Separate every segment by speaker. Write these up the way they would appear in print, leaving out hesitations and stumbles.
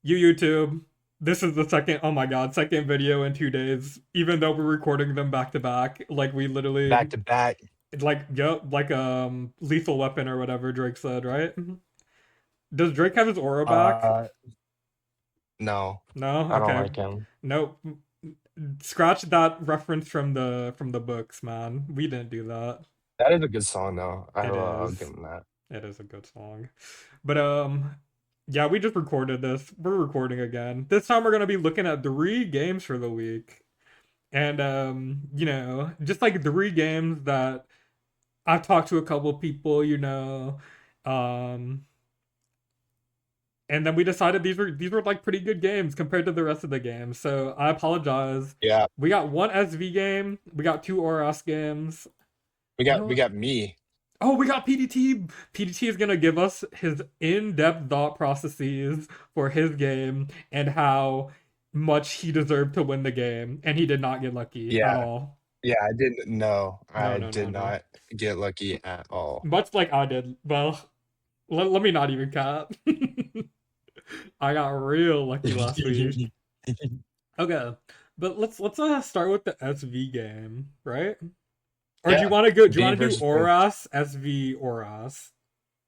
Speaker 1: YouTube. This is the second, oh my god, second video in 2 days. Even though we're recording them back to back, like we
Speaker 2: Back
Speaker 1: literally,
Speaker 2: to back.
Speaker 1: like yep, like Lethal Weapon or whatever Drake said, right? Does Drake have his aura back?
Speaker 2: Uh, no,
Speaker 1: No.
Speaker 2: I don't
Speaker 1: Okay.
Speaker 2: like him.
Speaker 1: Nope. Scratch that reference from the books, man. We didn't do that.
Speaker 2: That is a good song though.
Speaker 1: It
Speaker 2: I'll give
Speaker 1: is.
Speaker 2: him that.
Speaker 1: It is a good song. But yeah, we just recorded this. We're recording again. This time we're gonna be looking at 3 games for the week. And just like 3 games that I've talked to a couple people. Um and then we decided these were like pretty good games compared to the rest of the games. So I apologize.
Speaker 2: Yeah,
Speaker 1: We got one SV game, we got 2 ORAS games.
Speaker 2: we
Speaker 1: You
Speaker 2: got we
Speaker 1: know,
Speaker 2: got me.
Speaker 1: oh, we got PDT. PDT is gonna give us his in-depth thought processes for his game and how much he deserved to win the game, and he did not get lucky at
Speaker 2: Yeah,
Speaker 1: all.
Speaker 2: yeah. I didn't know.
Speaker 1: No,
Speaker 2: I
Speaker 1: no, no,
Speaker 2: did
Speaker 1: no.
Speaker 2: not get lucky at all.
Speaker 1: Much like I did. Well, let me not even cap. I got real lucky last week. Okay, but let's start with the SV game, right? Or do you
Speaker 2: Yeah,
Speaker 1: want to go? Do you
Speaker 2: B
Speaker 1: want to do
Speaker 2: versus Blink.
Speaker 1: ORAS SV ORAS?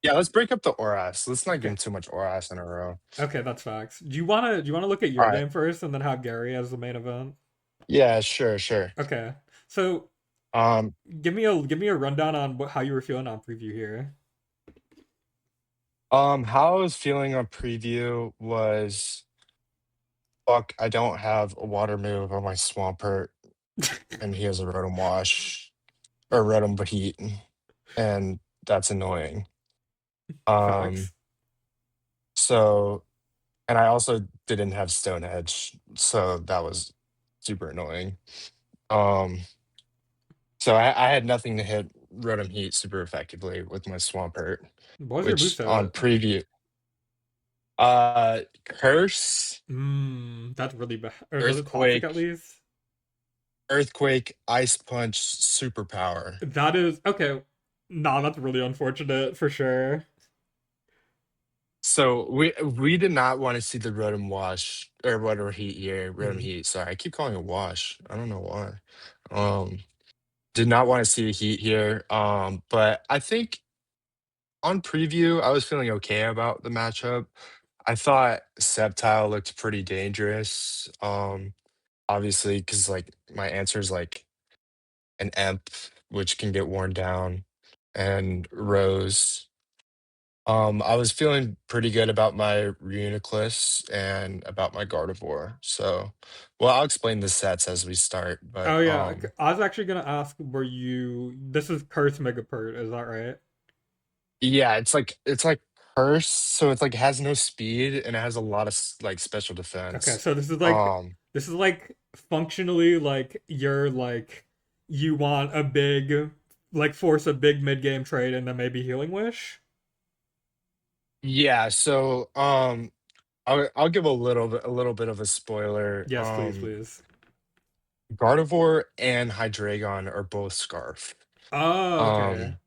Speaker 2: Yeah, let's break up the Oras. Let's not give
Speaker 1: Okay.
Speaker 2: him too much Oras in a row.
Speaker 1: Okay, that's facts. Do you wanna look at
Speaker 2: All
Speaker 1: your
Speaker 2: right.
Speaker 1: game first and then have Gary as the main event?
Speaker 2: Yeah, sure, sure.
Speaker 1: Okay. So
Speaker 2: Um,
Speaker 1: give me a rundown on how you were feeling on preview here.
Speaker 2: how I was feeling on preview was fuck. I don't have a water move on my Swampert, and he has a Rotom Wash or Rotom Heat, and that's annoying. Um,
Speaker 1: Facts.
Speaker 2: so and I also didn't have Stone Edge, so that was super annoying. Um, so I had nothing to hit Rotom Heat super effectively with my Swampert,
Speaker 1: What was your
Speaker 2: which on
Speaker 1: moveset?
Speaker 2: preview, Curse,
Speaker 1: That's really bad. Or was it toxic at
Speaker 2: Earthquake,
Speaker 1: least?
Speaker 2: Earthquake, Ice Punch, Superpower.
Speaker 1: That is okay. Nah, that's really unfortunate for sure.
Speaker 2: So we did not want to see the Rotom Wash or whatever heat here, Rotom
Speaker 1: Mm,
Speaker 2: Heat. Sorry, I keep calling it Wash. I don't know why. Um, did not want to see the heat here. But I think on preview, I was feeling okay about the matchup. I thought Sceptile looked pretty dangerous. Obviously, because like my answer is like an Emp, which can get worn down, and Rose. I was feeling pretty good about my Reuniclus and about my Gardevoir. So, well, I'll explain the sets as we start,
Speaker 1: oh
Speaker 2: but
Speaker 1: yeah, I was actually gonna ask, were you? This is Curse Megapert, is that right?
Speaker 2: yeah, it's like Curse, so it's like has no speed and it has a lot of like special
Speaker 1: Okay,
Speaker 2: defense.
Speaker 1: so this is like
Speaker 2: Um,
Speaker 1: functionally like you're like you want a big like force a big mid game trade and then maybe Healing Wish.
Speaker 2: yeah, so I'll give a little bit of a spoiler.
Speaker 1: Yes, please, please.
Speaker 2: Gardevoir and Hydreigon are both Scarf.
Speaker 1: Oh, okay.
Speaker 2: Um,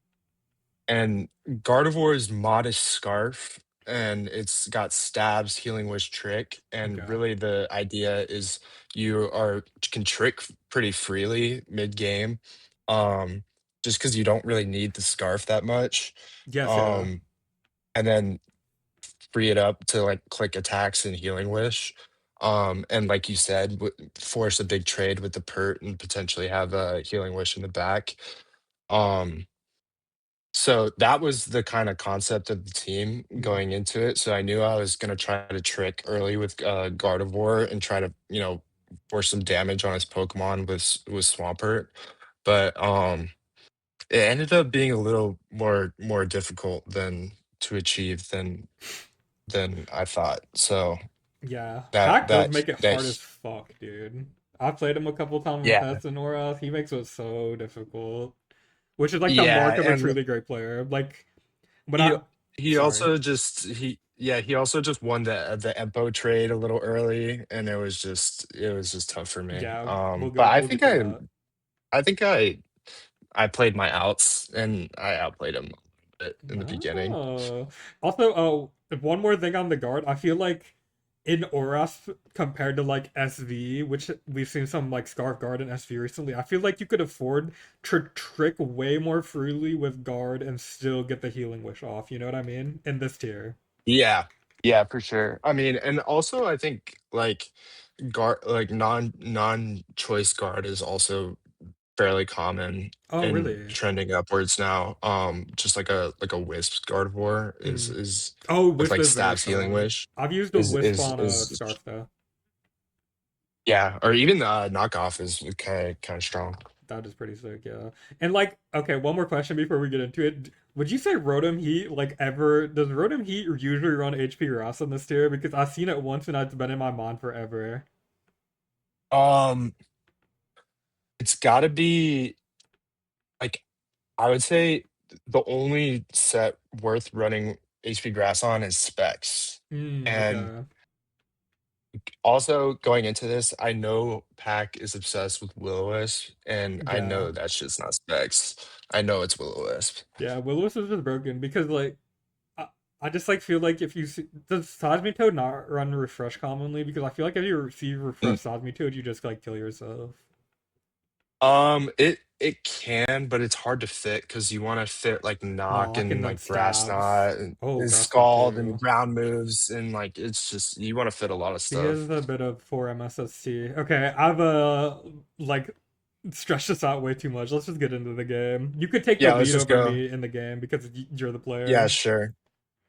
Speaker 2: and Gardevoir's Modest Scarf, and it's got Stabs, Healing Wish, Trick, and
Speaker 1: Okay.
Speaker 2: really the idea is you are can trick pretty freely mid game, just because you don't really need the Scarf that much,
Speaker 1: Yes, yeah.
Speaker 2: um, and then free it up to like click attacks and Healing Wish. And like you said, force a big trade with the Pert and potentially have a Healing Wish in the back. Um, so that was the kind of concept of the team
Speaker 1: Mhm.
Speaker 2: going into it. So I knew I was going to try to trick early with Gardevoir and try to, force some damage on his Pokemon with Swampert. But it ended up being a little more difficult than to achieve than I thought. So
Speaker 1: Yeah.
Speaker 2: that
Speaker 1: Hack does
Speaker 2: that
Speaker 1: make it
Speaker 2: that
Speaker 1: hard as fuck, dude. I played him a couple times in
Speaker 2: yeah,
Speaker 1: Pest and Auras. He makes it so difficult. Which is like the
Speaker 2: yeah,
Speaker 1: mark of a
Speaker 2: and
Speaker 1: truly great player. Like when
Speaker 2: he
Speaker 1: I
Speaker 2: he
Speaker 1: sorry.
Speaker 2: also just he also just won the Empo trade a little early, and it was just tough for me.
Speaker 1: Yeah, we'll
Speaker 2: But
Speaker 1: go we'll get to that.
Speaker 2: I think I played my outs and I outplayed him a bit in the beginning.
Speaker 1: Oh. Also, oh, one more thing on the guard. I feel like in Oras compared to like SV, which we've seen some like Scarf Guard and SV recently, I feel like you could afford to trick way more freely with Guard and still get the Healing Wish off. You know what I mean? In this tier.
Speaker 2: Yeah. Yeah, for sure. I mean, and also I think like guard like non-choice guard is also fairly common
Speaker 1: Oh,
Speaker 2: and
Speaker 1: really?
Speaker 2: trending upwards now. Just like a wisp guard war
Speaker 1: Mm.
Speaker 2: is
Speaker 1: Oh,
Speaker 2: with
Speaker 1: Wisp
Speaker 2: like
Speaker 1: is very
Speaker 2: stabs healing
Speaker 1: strong.
Speaker 2: wish
Speaker 1: I've used a Wisp on a
Speaker 2: is
Speaker 1: Scarf though.
Speaker 2: yeah, or even knockoff is kind of strong.
Speaker 1: That is pretty sick, yeah. And like, okay, one more question before we get into it. Would you say Rotom Heat like ever does Rotom Heat usually run HP Ross in this tier? Because I've seen it once and it's been in my mind forever.
Speaker 2: Um, it's got to be like I would say the only set worth running HP grass on is specs. And
Speaker 1: Okay.
Speaker 2: also going into this, I know Pack is obsessed with Will-O-Wisp, and I
Speaker 1: Yeah.
Speaker 2: know that shit's not specs. I know it's Will-O-Wisp.
Speaker 1: Yeah, Willis is just broken because like I, I just like feel like if you see, does Seismitoad not run refresh commonly? Because I feel like if you see refresh Seismitoad, you just like kill yourself.
Speaker 2: It can, but it's hard to fit because you want to fit like knock
Speaker 1: Knock and
Speaker 2: and
Speaker 1: then
Speaker 2: like grass
Speaker 1: stabs.
Speaker 2: knot
Speaker 1: Oh,
Speaker 2: and
Speaker 1: grass knot
Speaker 2: scald and
Speaker 1: too.
Speaker 2: ground moves and like it's just you want to fit a lot of
Speaker 1: He is
Speaker 2: stuff.
Speaker 1: a bit of 4 MSST. Okay, I've like stretched this out way too much. Let's just get into the game. You could take the
Speaker 2: Yeah, let's
Speaker 1: lead
Speaker 2: just
Speaker 1: over
Speaker 2: go.
Speaker 1: me in the game because you're the
Speaker 2: Yeah,
Speaker 1: player.
Speaker 2: sure.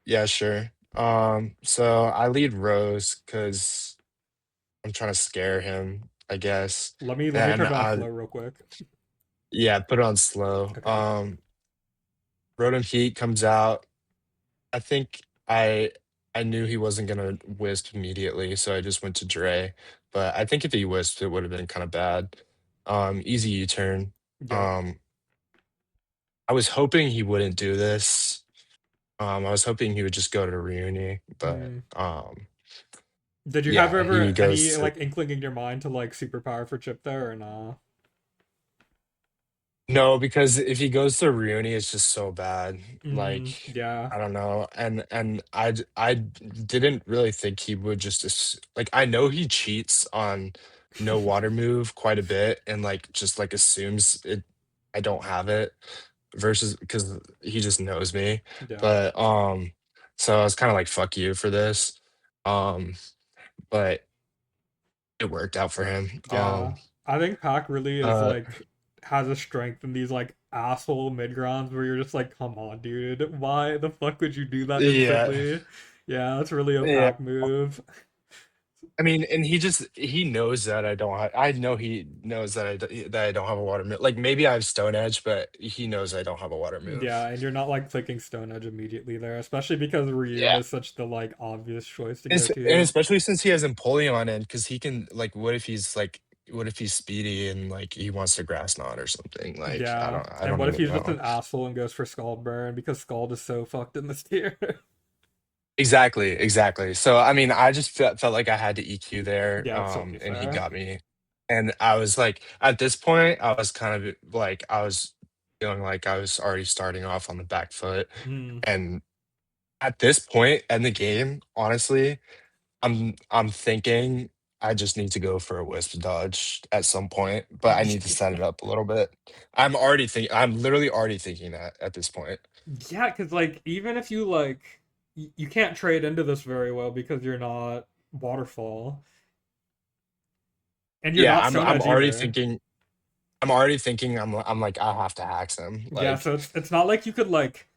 Speaker 2: Yeah, sure. So I lead Rose because I'm trying to scare him, I guess.
Speaker 1: Let me
Speaker 2: And
Speaker 1: turn it on
Speaker 2: I
Speaker 1: slow real quick.
Speaker 2: yeah, put it on slow.
Speaker 1: Okay.
Speaker 2: Rotom Heat comes out. I think I knew he wasn't gonna wisp immediately, so I just went to Dre. But I think if he wisped, it would have been kind of bad. Easy U-turn.
Speaker 1: Yep.
Speaker 2: Um, I was hoping he wouldn't do this. I was hoping he would just go to Reuni, but
Speaker 1: Hmm. Did you have
Speaker 2: yeah,
Speaker 1: ever
Speaker 2: he
Speaker 1: any
Speaker 2: goes to
Speaker 1: like inkling in your mind to like superpower for Chip there or nah?
Speaker 2: no, because if he goes to Reuni, it's just so bad. Like,
Speaker 1: Yeah.
Speaker 2: I don't know, and I didn't really think he would just like I know he cheats on no water move quite a bit and like just like assumes it I don't have it versus because he just knows me.
Speaker 1: Yeah.
Speaker 2: But so I was kind of like fuck you for this. Um, but it worked out for him.
Speaker 1: Yeah. I think Pac really is
Speaker 2: Uh
Speaker 1: like has a strength in these like asshole mid grounds where you're just like, come on, dude. Why the fuck would you do that
Speaker 2: yeah.
Speaker 1: instantly? Yeah, that's really a
Speaker 2: Yeah.
Speaker 1: Pac move.
Speaker 2: I mean, and he knows that I don't I know he knows that that I don't have a water move. Like maybe I have Stone Edge, but he knows I don't have a water
Speaker 1: Yeah,
Speaker 2: move.
Speaker 1: and you're not like clicking Stone Edge immediately there, especially because Ryune
Speaker 2: Yeah.
Speaker 1: is such the like obvious choice to
Speaker 2: And,
Speaker 1: go
Speaker 2: and
Speaker 1: to.
Speaker 2: especially since he has Empoleon in, because he can like what if he's speedy and like he wants to grass knot or something? Like
Speaker 1: Yeah.
Speaker 2: I
Speaker 1: And
Speaker 2: don't
Speaker 1: what if
Speaker 2: even
Speaker 1: he's just
Speaker 2: know.
Speaker 1: an asshole and goes for Scald Burn because Scald is so fucked in this tier?
Speaker 2: Exactly, exactly. So I mean, I just felt like I had to EQ there,
Speaker 1: Yeah, that's totally
Speaker 2: and he
Speaker 1: fair.
Speaker 2: got me. And I was like, at this point, I was kind of like I was feeling like I was already starting off on the back foot.
Speaker 1: Hmm.
Speaker 2: And at this point in the game, honestly, I'm thinking I just need to go for a wisp dodge at some point, but I need to set it up a little bit. I'm literally already thinking that at this point.
Speaker 1: Yeah, because like even if you like you can't trade into this very well because you're not waterfall and you're
Speaker 2: Yeah,
Speaker 1: not Stone Edge either.
Speaker 2: I'm already thinking I'm like I have to hacks him.
Speaker 1: Yeah,
Speaker 2: Like
Speaker 1: so it's not like you could like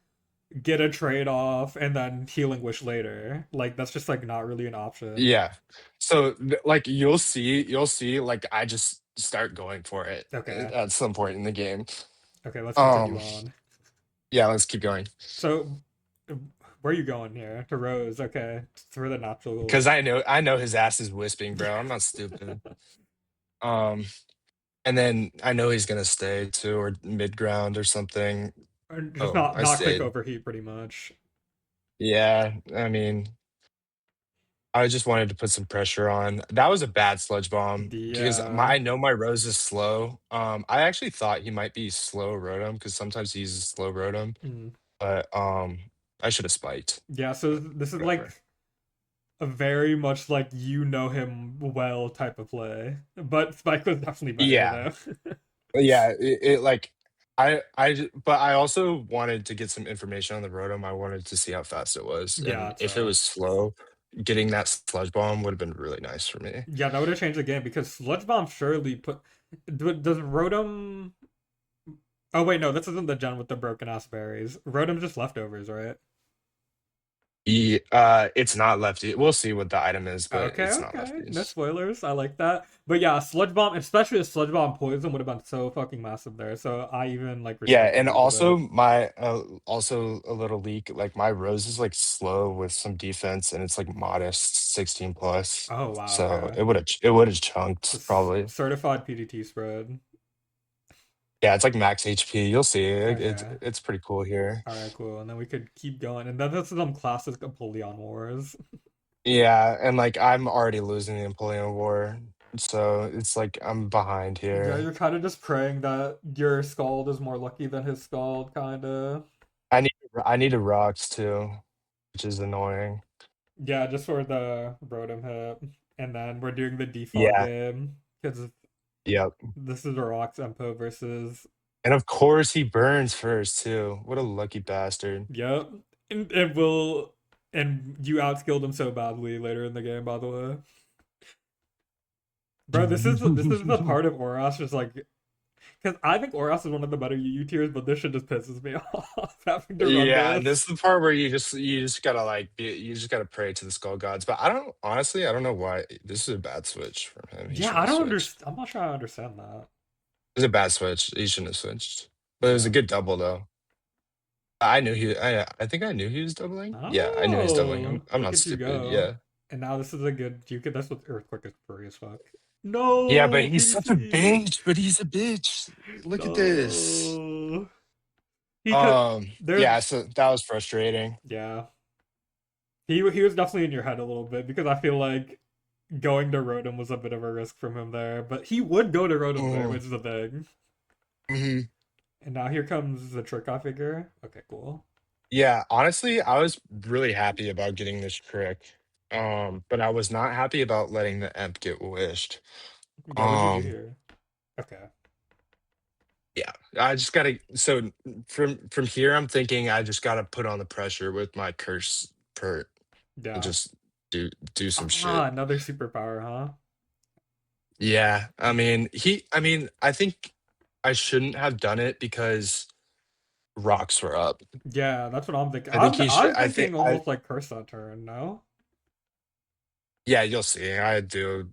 Speaker 1: get a trade off and then healing wish later. Like that's just like not really an option.
Speaker 2: yeah. So like you'll see like I just start going for it
Speaker 1: Okay.
Speaker 2: at some point in the game.
Speaker 1: Okay, let's continue
Speaker 2: Um
Speaker 1: on.
Speaker 2: yeah, let's keep going.
Speaker 1: So where are you going here? To Rose, okay. For the natural.
Speaker 2: Cuz I know his ass is wisping, bro. I'm not stupid. Um and then I know he's going to stay too or mid ground or something.
Speaker 1: Or just
Speaker 2: Oh, I
Speaker 1: not click
Speaker 2: stayed.
Speaker 1: overheat pretty much.
Speaker 2: Yeah, I mean I just wanted to put some pressure on. That was a bad sludge bomb because
Speaker 1: Yeah.
Speaker 2: I know my Rose is slow. I actually thought he might be slow Rotom because sometimes he uses slow Rotom,
Speaker 1: Mm.
Speaker 2: but I should have spiked.
Speaker 1: Yeah, so
Speaker 2: But
Speaker 1: this is
Speaker 2: whatever.
Speaker 1: like a very much like you know him well type of play. But Spike was definitely better
Speaker 2: Yeah.
Speaker 1: though.
Speaker 2: Yeah, like but I also wanted to get some information on the Rotom. I wanted to see how fast it was, and if it
Speaker 1: Gotcha.
Speaker 2: was slow, getting that sludge bomb would have been really nice for me.
Speaker 1: Yeah, that would have changed the game because Sludge Bomb surely put. Does Rotom? Oh wait, no, this isn't the gen with the broken ass berries. Rotom's just leftovers, right?
Speaker 2: It's not lefty. We'll see what the item is, but
Speaker 1: Okay,
Speaker 2: it's not
Speaker 1: okay. No
Speaker 2: lefties.
Speaker 1: spoilers. I like that. But yeah, Sludge Bomb, especially a Sludge Bomb poison, would have been so fucking massive there. So I even like
Speaker 2: Yeah,
Speaker 1: respect it
Speaker 2: and
Speaker 1: a little
Speaker 2: also
Speaker 1: bit.
Speaker 2: my also a little leak, like my Rose is like slow with some defense and it's like modest 16 plus.
Speaker 1: Oh wow,
Speaker 2: So
Speaker 1: okay.
Speaker 2: it would have chunked probably.
Speaker 1: Certified PDT spread.
Speaker 2: Yeah, it's like max HP. You'll see. It's
Speaker 1: Okay.
Speaker 2: it's pretty cool here.
Speaker 1: All right, cool. And then we could keep going. And then this is some classic Apollyon Wars.
Speaker 2: Yeah, and like I'm already losing the Napoleon War, so it's like I'm behind
Speaker 1: Yeah,
Speaker 2: here.
Speaker 1: you're kind of just praying that your Scald is more lucky than his Scald, kind of.
Speaker 2: I need a rocks too, which is annoying.
Speaker 1: Yeah, just for the Rotom hit. And then we're doing the default
Speaker 2: Yeah,
Speaker 1: game. Because
Speaker 2: yep.
Speaker 1: this is a Rocks Empo versus.
Speaker 2: And of course he burns first too. What a lucky bastard.
Speaker 1: Yep. And will. And you outskilled him so badly later in the game, by the way. Bro, this is the part of Oras just like. Because I think Oras is one of the better UU tiers, but this shit just pisses me off having to run
Speaker 2: Yeah,
Speaker 1: this.
Speaker 2: this is the part where you just gotta like you just gotta pray to the skull gods. But I don't know why this is a bad switch from him. He
Speaker 1: Yeah,
Speaker 2: shouldn't
Speaker 1: I
Speaker 2: have
Speaker 1: don't
Speaker 2: switched.
Speaker 1: understand. I'm not sure I understand that.
Speaker 2: It was a bad switch. He shouldn't have switched. But it was a
Speaker 1: Yeah.
Speaker 2: good double though. I think I knew he was doubling. Yeah, I knew he was doubling. I'm
Speaker 1: Oh,
Speaker 2: I'm
Speaker 1: look
Speaker 2: not
Speaker 1: at you
Speaker 2: stupid.
Speaker 1: go.
Speaker 2: Yeah.
Speaker 1: And now this is a good. You could. That's what Earthquake is free as fuck.
Speaker 2: Yeah, but
Speaker 1: No,
Speaker 2: he's such a
Speaker 1: PDT.
Speaker 2: bitch, but he's a bitch. Look at this.
Speaker 1: No. He could. There's.
Speaker 2: Yeah, so that was frustrating.
Speaker 1: Yeah. He was definitely in your head a little bit because I feel like going to Rotom was a bit of a risk from him there, but he would go to Rotom there,
Speaker 2: Mm,
Speaker 1: which is the thing.
Speaker 2: mhm.
Speaker 1: And now here comes the trick I figure. Okay, cool.
Speaker 2: Yeah, honestly, I was really happy about getting this trick. But I was not happy about letting the emp get wished.
Speaker 1: Yeah, what'd you do
Speaker 2: Um,
Speaker 1: here? Okay.
Speaker 2: yeah, I just gotta so from here I'm thinking I just gotta put on the pressure with my curse pert and
Speaker 1: Yeah.
Speaker 2: just do some
Speaker 1: Ah,
Speaker 2: shit.
Speaker 1: another superpower, huh?
Speaker 2: Yeah, I think I shouldn't have done it because rocks were up.
Speaker 1: Yeah, that's what I'm thinking.
Speaker 2: I think he should
Speaker 1: I'm thinking
Speaker 2: I
Speaker 1: almost like curse that turn, no?
Speaker 2: yeah, you'll see. I do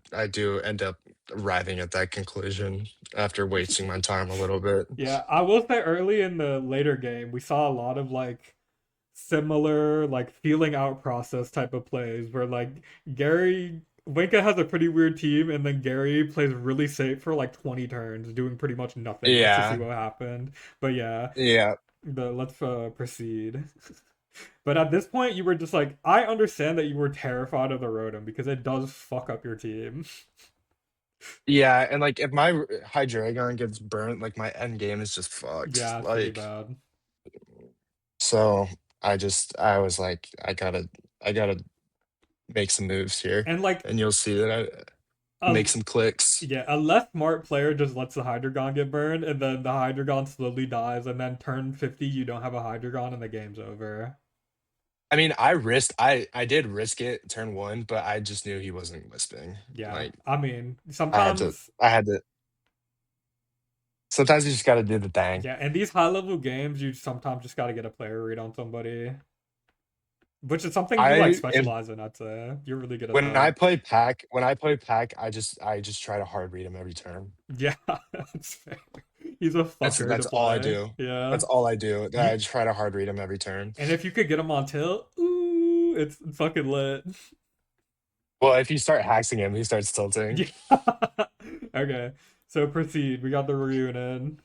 Speaker 2: end up arriving at that conclusion after wasting my time a little bit.
Speaker 1: Yeah, I will say early in the later game, we saw a lot of like similar like feeling out process type of plays where like Gary Winka has a pretty weird team and then Gary plays really safe for like 20 turns, doing pretty much nothing just to see
Speaker 2: Yeah.
Speaker 1: what happened. But yeah,
Speaker 2: Yeah.
Speaker 1: the let's proceed. But at this point, you were just like, I understand that you were terrified of the Rotom because it does fuck up your team.
Speaker 2: Yeah, and, like, if my Hydreigon gets burnt, like, my end game is just fucked,
Speaker 1: Yeah, it's gonna be
Speaker 2: like,
Speaker 1: bad.
Speaker 2: so I was like, I gotta make some moves here,
Speaker 1: And like
Speaker 2: and you'll see that I
Speaker 1: a
Speaker 2: make some clicks.
Speaker 1: yeah, a less smart player just lets the Hydreigon get burned, and then the Hydreigon slowly dies, and then turn 50, you don't have a Hydreigon, and the game's over.
Speaker 2: I mean, I did risk it turn 1, but I just knew he wasn't lisping,
Speaker 1: Yeah,
Speaker 2: like,
Speaker 1: I mean,
Speaker 2: I had to
Speaker 1: sometimes,
Speaker 2: I had to sometimes you just gotta do the thing.
Speaker 1: yeah, in these high level games, you sometimes just gotta get a player read on somebody, which is something you like
Speaker 2: I am
Speaker 1: specialize in, I'd say. You're really good at
Speaker 2: When
Speaker 1: that.
Speaker 2: I play pack, I just try to hard read him every turn.
Speaker 1: Yeah, that's fair. He's a
Speaker 2: That's
Speaker 1: fucker to
Speaker 2: that's all I
Speaker 1: play.
Speaker 2: do.
Speaker 1: Yeah.
Speaker 2: That's all I do.
Speaker 1: You
Speaker 2: I just try to hard read him every turn.
Speaker 1: and if you could get him on tilt, ooh, it's fucking lit.
Speaker 2: Well, if you start hacking him, he starts tilting.
Speaker 1: Yeah. Okay. So proceed. We got the reunion.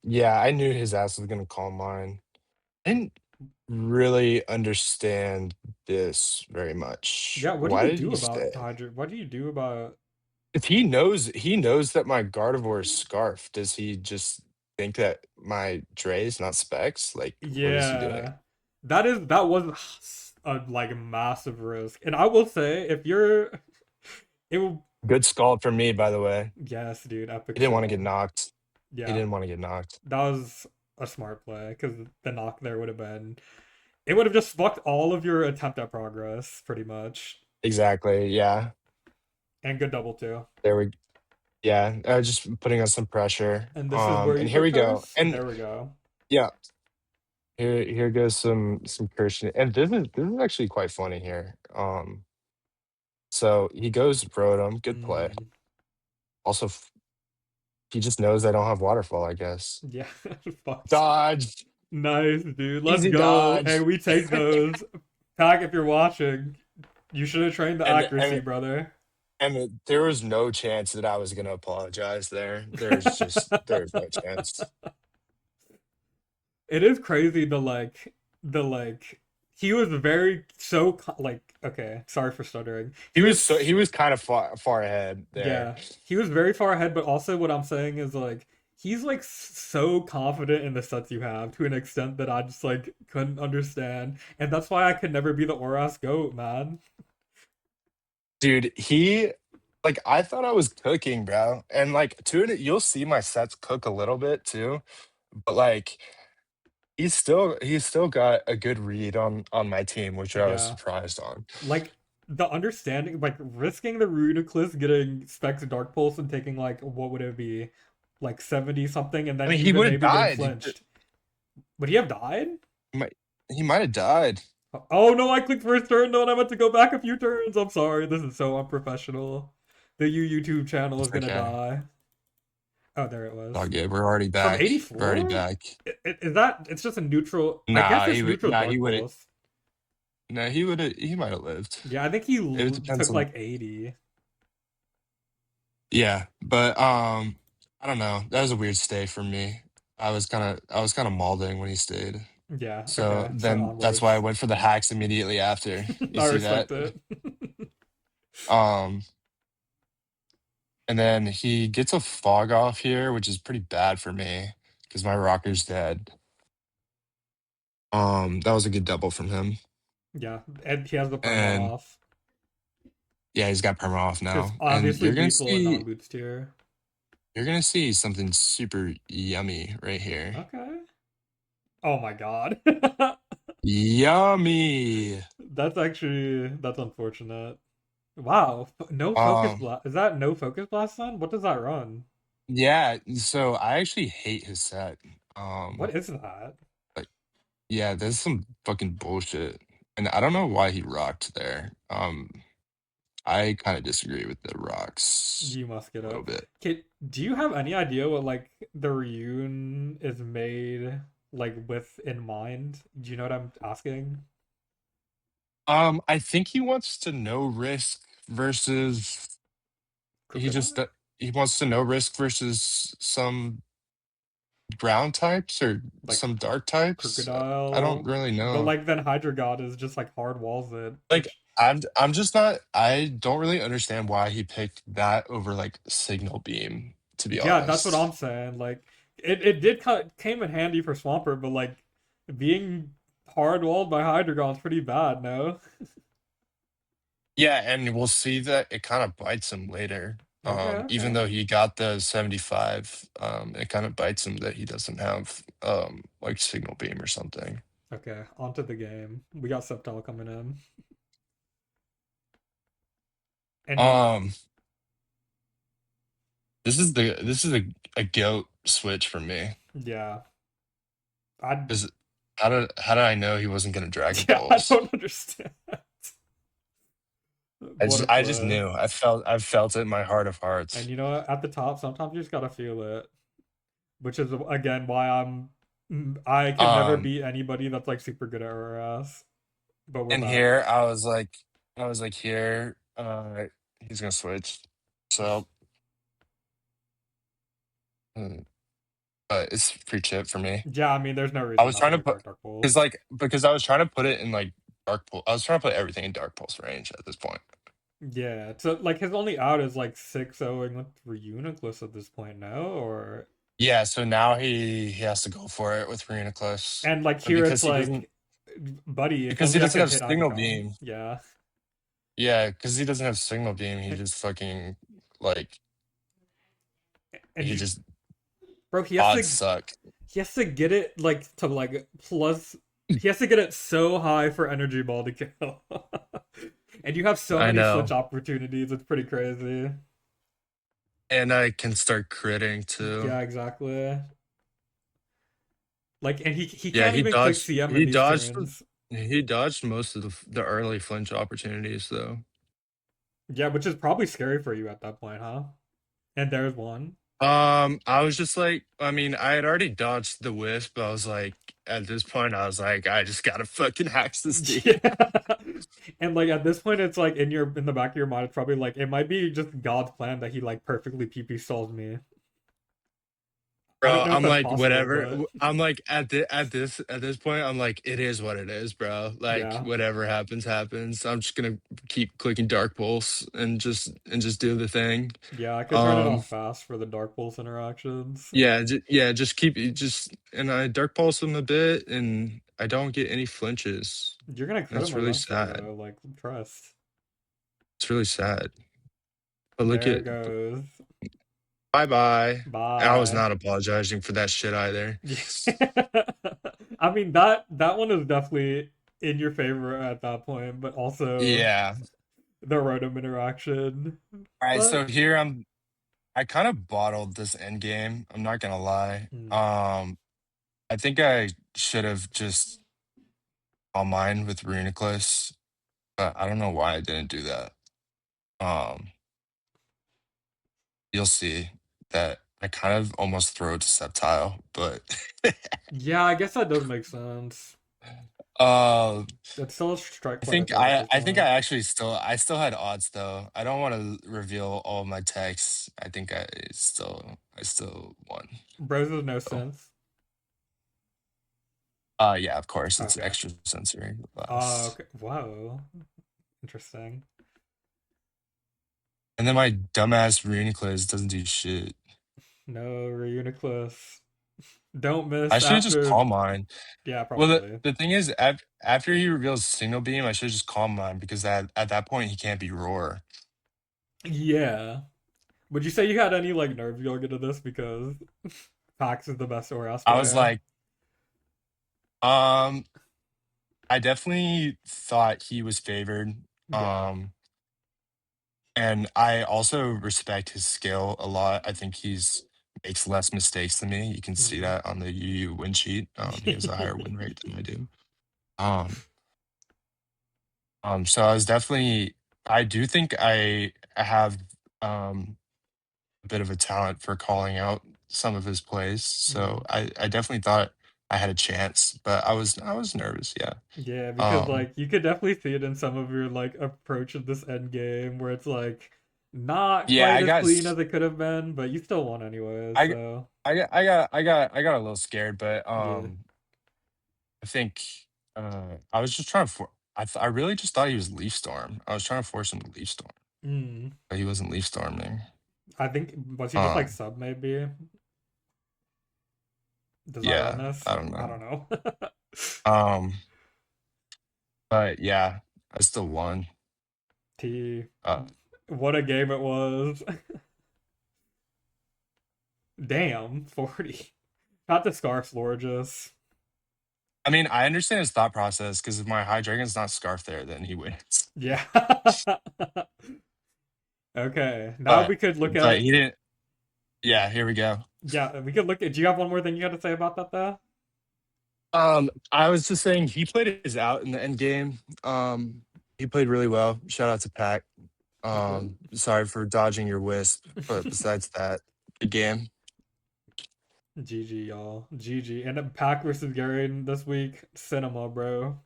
Speaker 2: Yeah, I knew his ass was gonna call mine. I didn't really understand this very much.
Speaker 1: Yeah, what do
Speaker 2: Why
Speaker 1: you
Speaker 2: did
Speaker 1: do
Speaker 2: he
Speaker 1: about
Speaker 2: stay?
Speaker 1: Hydra? What do you do about
Speaker 2: If he knows that my Gardevoir is Scarf, does he just think that my Dre is not specs? Like, what is he doing?
Speaker 1: Yeah. That was a like massive risk. And I will say if you're it will
Speaker 2: Good scald from me, by the way.
Speaker 1: yes, dude,
Speaker 2: He
Speaker 1: epic
Speaker 2: didn't want to get
Speaker 1: skull.
Speaker 2: knocked. He
Speaker 1: Yeah.
Speaker 2: didn't want to get knocked.
Speaker 1: That was a smart play because the knock there would have been it would have just fucked all of your attempt at progress pretty much.
Speaker 2: Exactly. Yeah.
Speaker 1: And good double too.
Speaker 2: There we yeah, just putting us some pressure.
Speaker 1: And this is where
Speaker 2: And
Speaker 1: you
Speaker 2: here
Speaker 1: put
Speaker 2: we go.
Speaker 1: curse.
Speaker 2: And
Speaker 1: There we go.
Speaker 2: yeah, here goes some Christian. And this is actually quite funny here. So he goes Rotom, good play.
Speaker 1: Mm,
Speaker 2: Also, he just knows I don't have waterfall, I guess.
Speaker 1: yeah, fucked.
Speaker 2: Dodge,
Speaker 1: Nice, dude. Let's
Speaker 2: easy
Speaker 1: go. Hey,
Speaker 2: dodge.
Speaker 1: we take those. Pack, if you're watching, you should have trained the
Speaker 2: and
Speaker 1: accuracy,
Speaker 2: and
Speaker 1: brother.
Speaker 2: there was no chance that I was gonna apologize there. There's no chance.
Speaker 1: It is crazy the like he was very like okay, sorry for stuttering.
Speaker 2: He was kind of far ahead there.
Speaker 1: Yeah, he was very far ahead, but also what I'm saying is like he's like so confident in the sets you have to an extent that I just like couldn't understand, and that's why I could never be the Oras goat, man.
Speaker 2: Dude, he like I thought I was cooking, bro. And like you'll see my sets cook a little bit too, but like he's still got a good read on my team, which I was
Speaker 1: Yeah,
Speaker 2: surprised on.
Speaker 1: like the understanding, like risking the Rudiclus getting Specs Dark Pulse and taking like what would it be, like 70 something, and
Speaker 2: I
Speaker 1: then
Speaker 2: mean, he
Speaker 1: even
Speaker 2: would have
Speaker 1: maybe getting
Speaker 2: died.
Speaker 1: flinched. Would he have died?
Speaker 2: Might he might have died.
Speaker 1: Oh no, I clicked first turn though, and I meant to go back a few turns. I'm sorry, this is so unprofessional. The YouTube channel
Speaker 2: It's
Speaker 1: is gonna
Speaker 2: okay.
Speaker 1: die. Oh, there it
Speaker 2: All
Speaker 1: was.
Speaker 2: good. We're already
Speaker 1: From
Speaker 2: back. We're already
Speaker 1: 84?
Speaker 2: back.
Speaker 1: Is that? It's just a neutral. I guess
Speaker 2: Nah,
Speaker 1: it's neutral
Speaker 2: he
Speaker 1: Dark
Speaker 2: would have.
Speaker 1: Pulse.
Speaker 2: No, he might have lived.
Speaker 1: Yeah, I think he
Speaker 2: It depends
Speaker 1: took
Speaker 2: on.
Speaker 1: like 80.
Speaker 2: Yeah, but I don't know. That was a weird stay for me. I was kind of mauling when he stayed.
Speaker 1: Yeah,
Speaker 2: So
Speaker 1: okay, so
Speaker 2: then that's why I
Speaker 1: onwards.
Speaker 2: went for the hacks immediately after. You
Speaker 1: I
Speaker 2: see that?
Speaker 1: respect it.
Speaker 2: Um, and then he gets a fog off here, which is pretty bad for me because my rocker's dead. That was a good double from him.
Speaker 1: Yeah, and he has the perma
Speaker 2: And
Speaker 1: off.
Speaker 2: yeah, he's got perma off
Speaker 1: Because
Speaker 2: now. And
Speaker 1: obviously lethal and non-boots tier.
Speaker 2: you're gonna see something super yummy right here.
Speaker 1: Okay. Oh my god.
Speaker 2: Yummy.
Speaker 1: That's unfortunate. Wow, no focus
Speaker 2: Um,
Speaker 1: blast. Is that no focus blast then? What does that run?
Speaker 2: yeah, so I actually hate his set.
Speaker 1: What is that?
Speaker 2: Like, yeah, there's some fucking bullshit, and I don't know why he rocked there. I kind of disagree with the rocks
Speaker 1: You must get
Speaker 2: a little
Speaker 1: up.
Speaker 2: bit.
Speaker 1: Kid, do you have any idea what like the Ryun is made like with in mind? Do you know what I'm asking?
Speaker 2: I think he wants to no risk versus he just
Speaker 1: Crocodile?
Speaker 2: he wants to no risk versus some ground types or
Speaker 1: Like
Speaker 2: some dark types. I don't
Speaker 1: crocodile,
Speaker 2: really
Speaker 1: but
Speaker 2: know.
Speaker 1: like then Hydreigon is just like hard walls it,
Speaker 2: Like,
Speaker 1: which
Speaker 2: I'm just not I don't really understand why he picked that over, like, Signal Beam, to be
Speaker 1: yeah, that's what
Speaker 2: honest.
Speaker 1: I'm saying. Like it did came in handy for Swampert, but like being hard walled by Hydreigon's pretty bad, no?
Speaker 2: Yeah, and we'll see that it kinda bites him later.
Speaker 1: Okay,
Speaker 2: Even
Speaker 1: okay.
Speaker 2: though he got the 75, it kinda bites him that he doesn't have, like, Signal Beam or something.
Speaker 1: Okay, on to the game. We got Sceptile coming in. And you
Speaker 2: Um, this is a GOAT switch for me.
Speaker 1: yeah. I
Speaker 2: 'Cause how did I know he wasn't gonna Dragon
Speaker 1: yeah, I
Speaker 2: Pulse?
Speaker 1: don't understand. What a
Speaker 2: I just
Speaker 1: play.
Speaker 2: knew. I felt it in my heart of
Speaker 1: And
Speaker 2: hearts.
Speaker 1: you know what? At the top, sometimes you just gotta feel it. Which is again why I can never
Speaker 2: Um,
Speaker 1: beat anybody that's like super good at RS. But we're
Speaker 2: and
Speaker 1: back.
Speaker 2: here I was like, here, he's gonna switch. So, mm, but it's free chip for me.
Speaker 1: Yeah, I mean, there's no
Speaker 2: I
Speaker 1: reason
Speaker 2: was
Speaker 1: not
Speaker 2: trying
Speaker 1: to
Speaker 2: to
Speaker 1: go
Speaker 2: put
Speaker 1: Dark
Speaker 2: because
Speaker 1: Pulse.
Speaker 2: like because I was trying to put it in like I was trying to put everything in Dark Pulse range at this point.
Speaker 1: Yeah, so like his only out is like 6-0ing with Reuniclus at this point, no? Or
Speaker 2: Yeah, so now he has to go for it with Marina Cliffs.
Speaker 1: And like
Speaker 2: And
Speaker 1: here, it's
Speaker 2: because he doesn't
Speaker 1: like, buddy, it's
Speaker 2: because
Speaker 1: only
Speaker 2: he
Speaker 1: have
Speaker 2: doesn't
Speaker 1: to
Speaker 2: have
Speaker 1: hit
Speaker 2: signal
Speaker 1: Hydreigon.
Speaker 2: beam.
Speaker 1: Yeah,
Speaker 2: Yeah, because he doesn't have signal beam, he just fucking like
Speaker 1: and
Speaker 2: he
Speaker 1: he,
Speaker 2: just
Speaker 1: bro,
Speaker 2: odds suck.
Speaker 1: he has to get it like to like plus. He has to get it so high for energy ball to kill. And you have so
Speaker 2: I
Speaker 1: many flinch
Speaker 2: know.
Speaker 1: opportunities. It's pretty crazy.
Speaker 2: And I can start critting too.
Speaker 1: Yeah, exactly. Like, and he
Speaker 2: Yeah,
Speaker 1: can't even click CM in these turns.
Speaker 2: he dodged most of the early flinch opportunities though.
Speaker 1: Yeah, which is probably scary for you at that point, huh? And there's one.
Speaker 2: I was just like, I mean, I had already dodged the wisp, but I was like, at this point, I was like, I just gotta fucking hacks this dude.
Speaker 1: Yeah. And like at this point, it's like in the back of your mind, it's probably like it might be just God's plan that he like perfectly PP stalls me. I don't
Speaker 2: Bro,
Speaker 1: know if
Speaker 2: I'm
Speaker 1: that's
Speaker 2: like,
Speaker 1: possible,
Speaker 2: whatever.
Speaker 1: but
Speaker 2: I'm like, at this point, I'm like, it is what it is, bro. Like,
Speaker 1: yeah.
Speaker 2: whatever happens, happens. I'm just gonna keep clicking Dark Pulse and just do the thing.
Speaker 1: Yeah, I could turn it
Speaker 2: Um,
Speaker 1: off fast for the Dark Pulse interactions.
Speaker 2: yeah, yeah, just keep it, just and I Dark Pulse him a bit, and I don't get any flinches.
Speaker 1: You're gonna crit
Speaker 2: That's
Speaker 1: him
Speaker 2: really
Speaker 1: eventually
Speaker 2: sad.
Speaker 1: though, like trust.
Speaker 2: It's really sad. But look
Speaker 1: There
Speaker 2: at
Speaker 1: it goes.
Speaker 2: bye bye. I was
Speaker 1: Bye.
Speaker 2: not apologizing for that shit either.
Speaker 1: I mean that one is definitely in your favor at that point, but also
Speaker 2: Yeah.
Speaker 1: the Rotom interaction.
Speaker 2: All right,
Speaker 1: But
Speaker 2: so I kind of bottled this end game. I'm not gonna lie.
Speaker 1: mm,
Speaker 2: I think I should have just on mine with Runiclus, but I don't know why I didn't do that. Um, you'll see that I kind of almost throw it to Sceptile, but
Speaker 1: yeah, I guess that does make sense.
Speaker 2: uh,
Speaker 1: It's still a strike point, I feel like at this
Speaker 2: I think I
Speaker 1: point.
Speaker 2: actually still had odds though. I don't want to reveal all of my texts. I think I still won.
Speaker 1: Bros is no
Speaker 2: So,
Speaker 1: sense.
Speaker 2: yeah, of course it's
Speaker 1: Okay.
Speaker 2: extra sensory last.
Speaker 1: Okay. Whoa. Interesting.
Speaker 2: And then my dumbass Runiclus doesn't do shit.
Speaker 1: No, Reuniclus. Don't
Speaker 2: I
Speaker 1: miss
Speaker 2: should have just
Speaker 1: after.
Speaker 2: calm mine.
Speaker 1: Yeah,
Speaker 2: Well,
Speaker 1: probably.
Speaker 2: the thing is, after he reveals signal beam, I should just calm mine because at that point he can't be roar.
Speaker 1: Yeah. Would you say you had any like nerve yoga to this because Pax is the best ORAS
Speaker 2: I was
Speaker 1: player?
Speaker 2: like, um, I definitely thought he was favored.
Speaker 1: Yeah.
Speaker 2: Um, and I also respect his skill a lot. I think he's makes less mistakes than me. You can see
Speaker 1: Mm.
Speaker 2: that on the UU win sheet. He has a higher win rate than I do. Um, so I was definitely I do think I have um a bit of a talent for calling out some of his plays. So
Speaker 1: Mm.
Speaker 2: I definitely thought I had a chance, but I was nervous, yeah.
Speaker 1: Yeah, because
Speaker 2: Um
Speaker 1: like you could definitely see it in some of your like approach of this end game where it's like not
Speaker 2: yeah,
Speaker 1: quite as clean as it could have been, but you still won anyways,
Speaker 2: I
Speaker 1: so
Speaker 2: I got a little scared, but
Speaker 1: yeah.
Speaker 2: I think I was just trying to I really just thought he was Leaf Storm. I was trying to force him to Leaf Storm,
Speaker 1: Mm.
Speaker 2: but he wasn't Leaf Storming.
Speaker 1: I think was he just like
Speaker 2: Um
Speaker 1: sub maybe?
Speaker 2: yeah,
Speaker 1: Desireness?
Speaker 2: I don't
Speaker 1: I
Speaker 2: know.
Speaker 1: don't know.
Speaker 2: Um but yeah, I still won.
Speaker 1: T.
Speaker 2: Uh
Speaker 1: What a game it was. Damn, 40. Not the Scarf Lorges.
Speaker 2: I mean, I understand his thought process because if my Hydreigon's not Scarf there, then he wins.
Speaker 1: Yeah. Okay. Now
Speaker 2: But
Speaker 1: we could look
Speaker 2: but
Speaker 1: at.
Speaker 2: he didn't. Yeah, here we go.
Speaker 1: Yeah, we could look at. Do you have one more thing you got to say about that, though?
Speaker 2: I was just saying he played his out in the end game. He played really well. Shout out to Pac. Sorry for dodging your wisp, but besides that, good game.
Speaker 1: GG, y'all. GG. And then Pack versus Gary this week. Cinema, bro.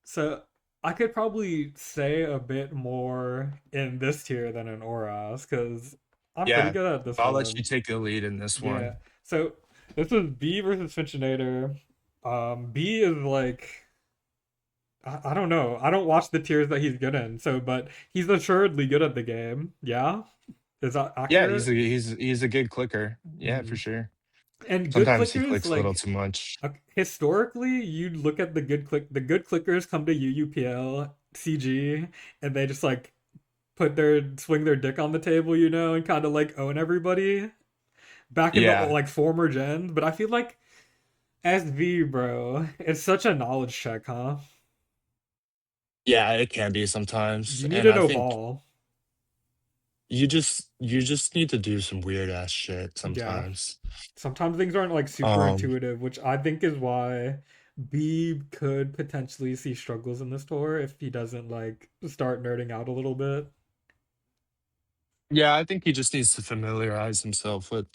Speaker 1: So I could probably say a bit more in this tier than in Auras, because I'm pretty
Speaker 2: Yeah,
Speaker 1: good at this
Speaker 2: I'll let you
Speaker 1: one.
Speaker 2: take the lead in this
Speaker 1: Yeah.
Speaker 2: one.
Speaker 1: So this is B versus Finchinator. B is like I don't know. I don't watch the tiers that he's good in. So, but he's assuredly good at the game. Yeah. Is that
Speaker 2: Yeah,
Speaker 1: accurate?
Speaker 2: he's a good clicker. Yeah, for
Speaker 1: Mm.
Speaker 2: sure.
Speaker 1: And good
Speaker 2: Sometimes he
Speaker 1: clickers,
Speaker 2: clicks a little
Speaker 1: like
Speaker 2: too much.
Speaker 1: historically, you'd look at the good clickers come to UUPL, CG, and they just like swing their dick on the table, and kind of like own everybody back in the
Speaker 2: Yeah.
Speaker 1: like former gens. But I feel like SV, bro, it's such a knowledge check, huh?
Speaker 2: Yeah, it can be sometimes.
Speaker 1: You need
Speaker 2: And
Speaker 1: to
Speaker 2: I
Speaker 1: know
Speaker 2: think
Speaker 1: ball.
Speaker 2: you just need to do some weird ass shit
Speaker 1: Yeah.
Speaker 2: sometimes.
Speaker 1: Sometimes things aren't like super
Speaker 2: Um,
Speaker 1: intuitive, which I think is why B could potentially see struggles in this tour if he doesn't like start nerding out a little bit.
Speaker 2: yeah, I think he just needs to familiarize himself with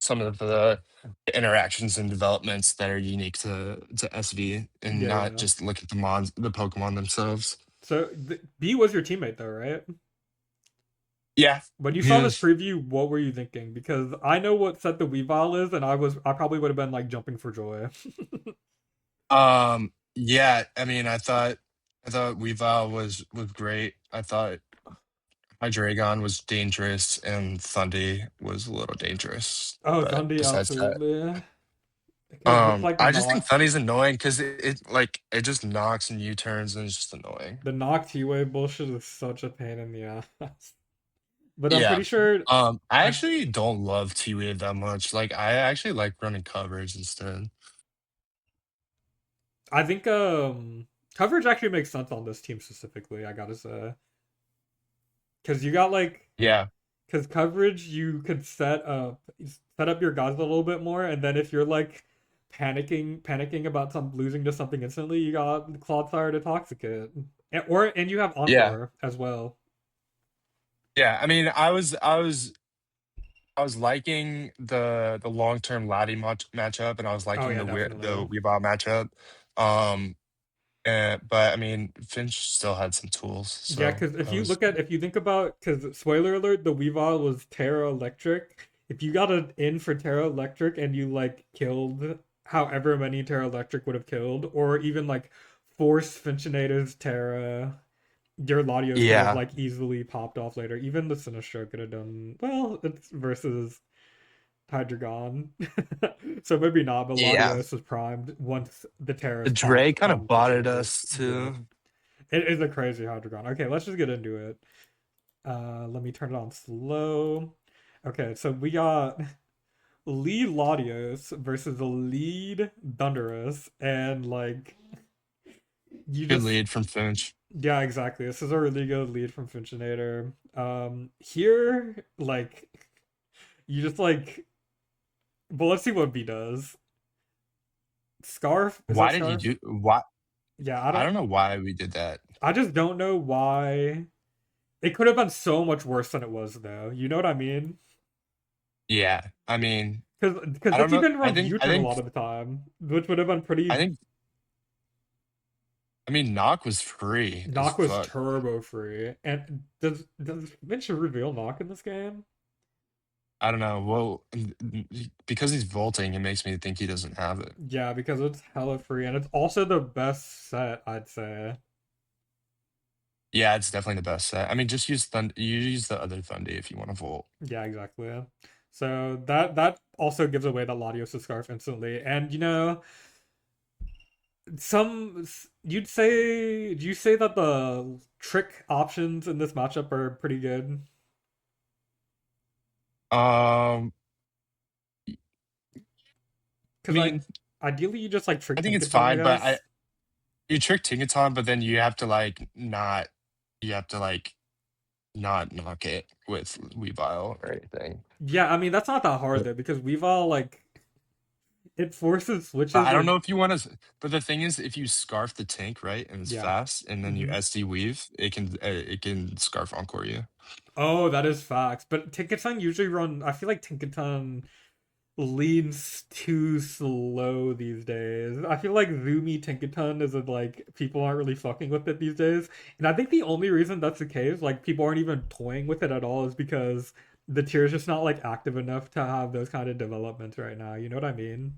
Speaker 2: some of the interactions and developments that are unique to SV and
Speaker 1: Yeah,
Speaker 2: not
Speaker 1: yeah.
Speaker 2: just look at the Pokemon themselves.
Speaker 1: So B was your teammate though, right?
Speaker 2: Yeah,
Speaker 1: When you
Speaker 2: he
Speaker 1: saw this
Speaker 2: is.
Speaker 1: preview, what were you thinking? Because I know what set the Weavile is, and I probably would have been like jumping for joy.
Speaker 2: Yeah, I mean, I thought Weavile was great. I thought Hydreigon was dangerous and Thundy was a little dangerous.
Speaker 1: Oh,
Speaker 2: But
Speaker 1: Dundee,
Speaker 2: besides that,
Speaker 1: absolutely. Because with like
Speaker 2: I just think
Speaker 1: not
Speaker 2: Thundy's annoying because it just knocks and U-turns and it's just annoying.
Speaker 1: the knock T-way bullshit is such a pain in the ass. But I'm
Speaker 2: Yeah.
Speaker 1: pretty sure
Speaker 2: I
Speaker 1: I
Speaker 2: actually don't love T-Wave that much. Like I actually like running coverage instead.
Speaker 1: I think coverage actually makes sense on this team specifically, I gotta say. Because you got like
Speaker 2: Yeah.
Speaker 1: because coverage you could set up your guys a little bit more, and then if you're like panicking about some losing to something instantly, you got Clodsire to Toxicate. And you have
Speaker 2: Yeah.
Speaker 1: Encore as well.
Speaker 2: Yeah. I mean, I was liking the long-term Laddie matchup, and I was
Speaker 1: Oh
Speaker 2: liking
Speaker 1: yeah,
Speaker 2: the
Speaker 1: definitely.
Speaker 2: Weebot matchup. Um, but I mean, Finch still had some tools,
Speaker 1: Yeah,
Speaker 2: so
Speaker 1: because
Speaker 2: I was
Speaker 1: if you think about, because spoiler alert, the Weavile was Terra Electric. If you got an in for Terra Electric and you like killed however many Terra Electric would have killed, or even like force Finchinator's Terra, your Latios could have
Speaker 2: yeah,
Speaker 1: like easily popped off later. Even the Sinistro could have done well. It's versus Hydreigon, so maybe not. But
Speaker 2: yeah.
Speaker 1: Latios was primed once the Terras
Speaker 2: Dre
Speaker 1: popped
Speaker 2: kind of
Speaker 1: on
Speaker 2: botted
Speaker 1: Finchinator.
Speaker 2: us
Speaker 1: Yeah,
Speaker 2: too.
Speaker 1: it is a crazy Hydreigon. Okay, let's just get into it. Let me turn it on slow. Okay, so we got lead Latios versus the lead Thunderous, and like you
Speaker 2: Good
Speaker 1: just
Speaker 2: lead from Finch.
Speaker 1: yeah, exactly. This is a really good lead from Finchinator. Here, like you just like, but let's see what B does. Scarf, is that
Speaker 2: Why did you
Speaker 1: Scarf?
Speaker 2: do why
Speaker 1: Yeah,
Speaker 2: I don't know why we did that.
Speaker 1: I just don't know why. It could have been so much worse than it was, though. You know what I mean?
Speaker 2: Yeah. I mean,
Speaker 1: Because
Speaker 2: I don't
Speaker 1: this
Speaker 2: know.
Speaker 1: even
Speaker 2: I
Speaker 1: runs
Speaker 2: think I
Speaker 1: U-turn a
Speaker 2: think
Speaker 1: lot of the time, which would have been
Speaker 2: I
Speaker 1: pretty.
Speaker 2: think I mean Knock was free as
Speaker 1: Knock was
Speaker 2: fuck.
Speaker 1: turbo free, and does Mitch reveal Knock in this game?
Speaker 2: I don't know. Well, because he's vaulting, it makes me think he doesn't have it.
Speaker 1: Yeah, because it's hella free, and it's also the best set, I'd say.
Speaker 2: Yeah, it's definitely the best set. I mean, just use you use the other Thundy if you want to vault.
Speaker 1: Yeah, exactly. So that also gives away the Latios Scarf instantly, and some do you say that the trick options in this matchup are pretty good?
Speaker 2: Um, I
Speaker 1: Because
Speaker 2: mean,
Speaker 1: ideally you just like
Speaker 2: I
Speaker 1: trick
Speaker 2: think it's
Speaker 1: Tinkaton, I
Speaker 2: fine, but I
Speaker 1: guess.
Speaker 2: you trick Tinkaton, but then you have to like not knock it with Weavile or anything.
Speaker 1: Yeah, I mean that's not that hard though because we've all like it forces
Speaker 2: But
Speaker 1: switches
Speaker 2: I don't
Speaker 1: where
Speaker 2: know if you want to. But the thing is, if you scarf the tank right and it's
Speaker 1: yeah.
Speaker 2: fast, and then you
Speaker 1: Hmm.
Speaker 2: SD weave, it can scarf encore you.
Speaker 1: Oh, that is facts. But Tinkaton usually run. I feel like Tinkaton leans too slow these days. I feel like Zoomy Tinkaton is like people aren't really fucking with it these days. And I think the only reason that's the case, like people aren't even toying with it at all, is because the tier is just not like active enough to have those kind of developments right now. You know what I mean?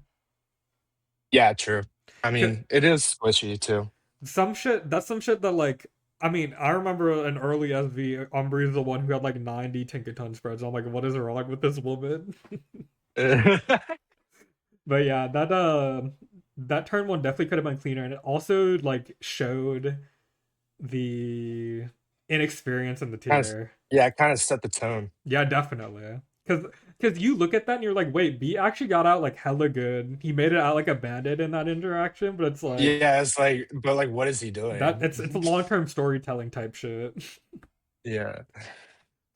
Speaker 2: Yeah, true. I
Speaker 1: 'Cause
Speaker 2: mean, it is squishy too.
Speaker 1: some shit that like I mean, I remember an early SV, Umbree's the one who had like 90 Tinkaton spreads. I'm like, what is wrong with this woman? But yeah, that turn one definitely could have been cleaner, and it also like showed the inexperience in the
Speaker 2: Kind of,
Speaker 1: tier.
Speaker 2: yeah, kind of set the tone.
Speaker 1: Yeah, definitely. Cause you look at that and you're like, wait, B actually got out like hella good. He made it out like a bandit in that interaction, but it's like
Speaker 2: Yeah, it's like, but like, what is he
Speaker 1: that
Speaker 2: doing?
Speaker 1: it's a long term storytelling type shit.
Speaker 2: Yeah,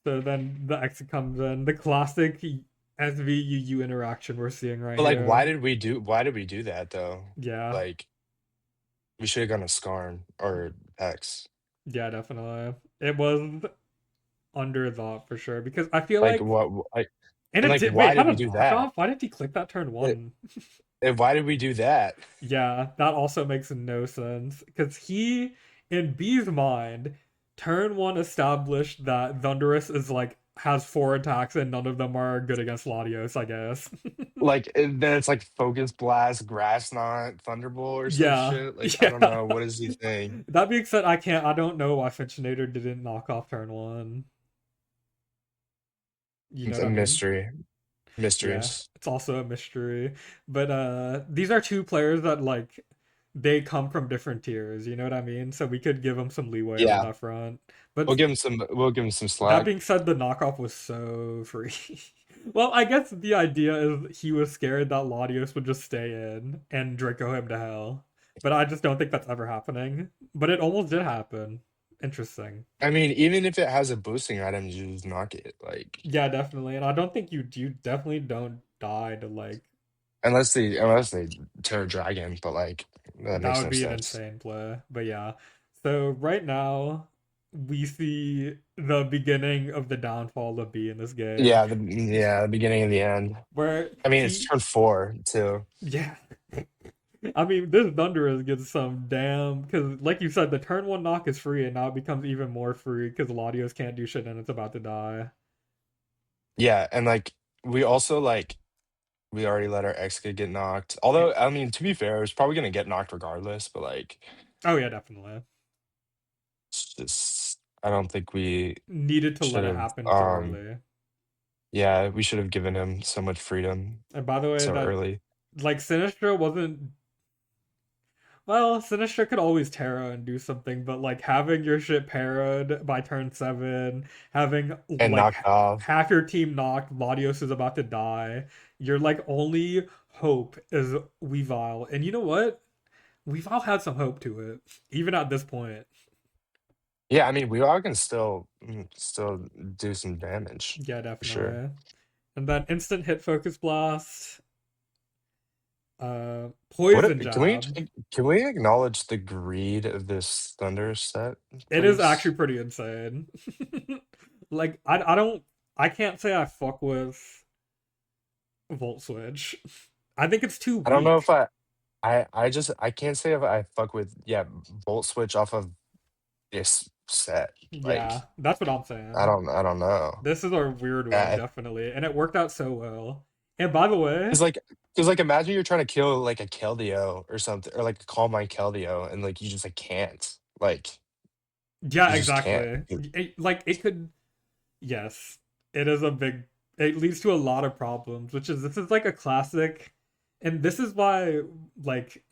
Speaker 1: So then the exit comes in, the classic SVUU interaction we're seeing right
Speaker 2: but like,
Speaker 1: here.
Speaker 2: why did we do that though?
Speaker 1: Yeah,
Speaker 2: Like, we should have gone to Skarn or Hex.
Speaker 1: yeah, definitely. It was underthought for sure because I feel
Speaker 2: Like,
Speaker 1: like
Speaker 2: what? Like,
Speaker 1: and
Speaker 2: and
Speaker 1: it
Speaker 2: like,
Speaker 1: did. Wait,
Speaker 2: why
Speaker 1: had
Speaker 2: did
Speaker 1: a
Speaker 2: we do that?
Speaker 1: knockoff? Why did he click that turn
Speaker 2: It,
Speaker 1: one?
Speaker 2: and why did we do that?
Speaker 1: Yeah, that also makes no sense because he, in B's mind, turn one established that Thunderous is like has four attacks and none of them are good against Latios, I guess.
Speaker 2: Like, and then it's like Focus Blast, Grass Knot, Thunderbolt, or some
Speaker 1: Yeah,
Speaker 2: shit. Like, I don't
Speaker 1: yeah.
Speaker 2: know. What does he think?
Speaker 1: That being said, I don't know why Finchinator didn't knock off turn one. You know
Speaker 2: It's
Speaker 1: what
Speaker 2: a
Speaker 1: I mean?
Speaker 2: mystery.
Speaker 1: Yeah,
Speaker 2: Mysteries.
Speaker 1: it's also a mystery. But these are two players that like they come from different tiers, you know what I mean? So we could give them some leeway on
Speaker 2: Yeah,
Speaker 1: that front. But
Speaker 2: we'll give him some. We'll give him some
Speaker 1: that
Speaker 2: slack.
Speaker 1: being said, the knockoff was so free. Well, I guess the idea is he was scared that Latios would just stay in and Draco him to hell. But I just don't think that's ever happening. But it almost did happen. Interesting.
Speaker 2: I mean, even if it has a boosting item, you just knock it. Like,
Speaker 1: Yeah, definitely. And I don't think you definitely don't die to like
Speaker 2: unless they tear a dragon, but like that
Speaker 1: that
Speaker 2: makes
Speaker 1: would
Speaker 2: no
Speaker 1: be an
Speaker 2: sense.
Speaker 1: insane play. But yeah. So right now we see the beginning of the downfall of B in this game.
Speaker 2: Yeah, the beginning and the end.
Speaker 1: Where
Speaker 2: I mean, it's
Speaker 1: he
Speaker 2: turn four too.
Speaker 1: yeah. I mean this Thunderous gets some damn because like you said, the turn one knock is free and now it becomes even more free because Latios can't do shit and it's about to die.
Speaker 2: Yeah, and like we also like we already let our ex kid get knocked.
Speaker 1: Eh,
Speaker 2: Although, I mean, to be fair, it was probably gonna get knocked regardless. But like,
Speaker 1: oh yeah, definitely.
Speaker 2: it's just I don't think we
Speaker 1: Needed to
Speaker 2: should
Speaker 1: let it
Speaker 2: have.
Speaker 1: happen too early.
Speaker 2: Yeah, we should have given him so much freedom
Speaker 1: And by the way,
Speaker 2: so
Speaker 1: that
Speaker 2: early.
Speaker 1: like Sinistra wasn't well, Sinistra could always Terra and do something, but like having your shit parried by turn seven, having
Speaker 2: And
Speaker 1: like
Speaker 2: knocked off.
Speaker 1: half your team knocked, Latios is about to die. Your like only hope is Weavile, and you know what? Weavile had some hope to it, even at this point.
Speaker 2: Yeah, I mean, we all can still do some damage
Speaker 1: Yeah,
Speaker 2: for sure.
Speaker 1: definitely. And then instant hit focus blast, poison
Speaker 2: Can we
Speaker 1: jab.
Speaker 2: acknowledge the greed of this Thunder set,
Speaker 1: It is
Speaker 2: please?
Speaker 1: actually pretty insane. Like I don't I can't say I fuck with Volt Switch. I think it's too
Speaker 2: I don't know if
Speaker 1: weak.
Speaker 2: I can't say if I fuck with, yeah, Volt Switch off of this set.
Speaker 1: Yeah,
Speaker 2: Like,
Speaker 1: that's what I'm saying.
Speaker 2: I don't know.
Speaker 1: This is a weird one,
Speaker 2: Yeah,
Speaker 1: definitely, and it worked out so well. And by the way,
Speaker 2: cause like, imagine you're trying to kill like a Keldeo or something, or like Calm Mind Keldeo, and like you just like can't. Like,
Speaker 1: yeah,
Speaker 2: you just can't.
Speaker 1: exactly. Like it could, yes, it is a big. It leads to a lot of problems, which is this is like a classic, and this is why like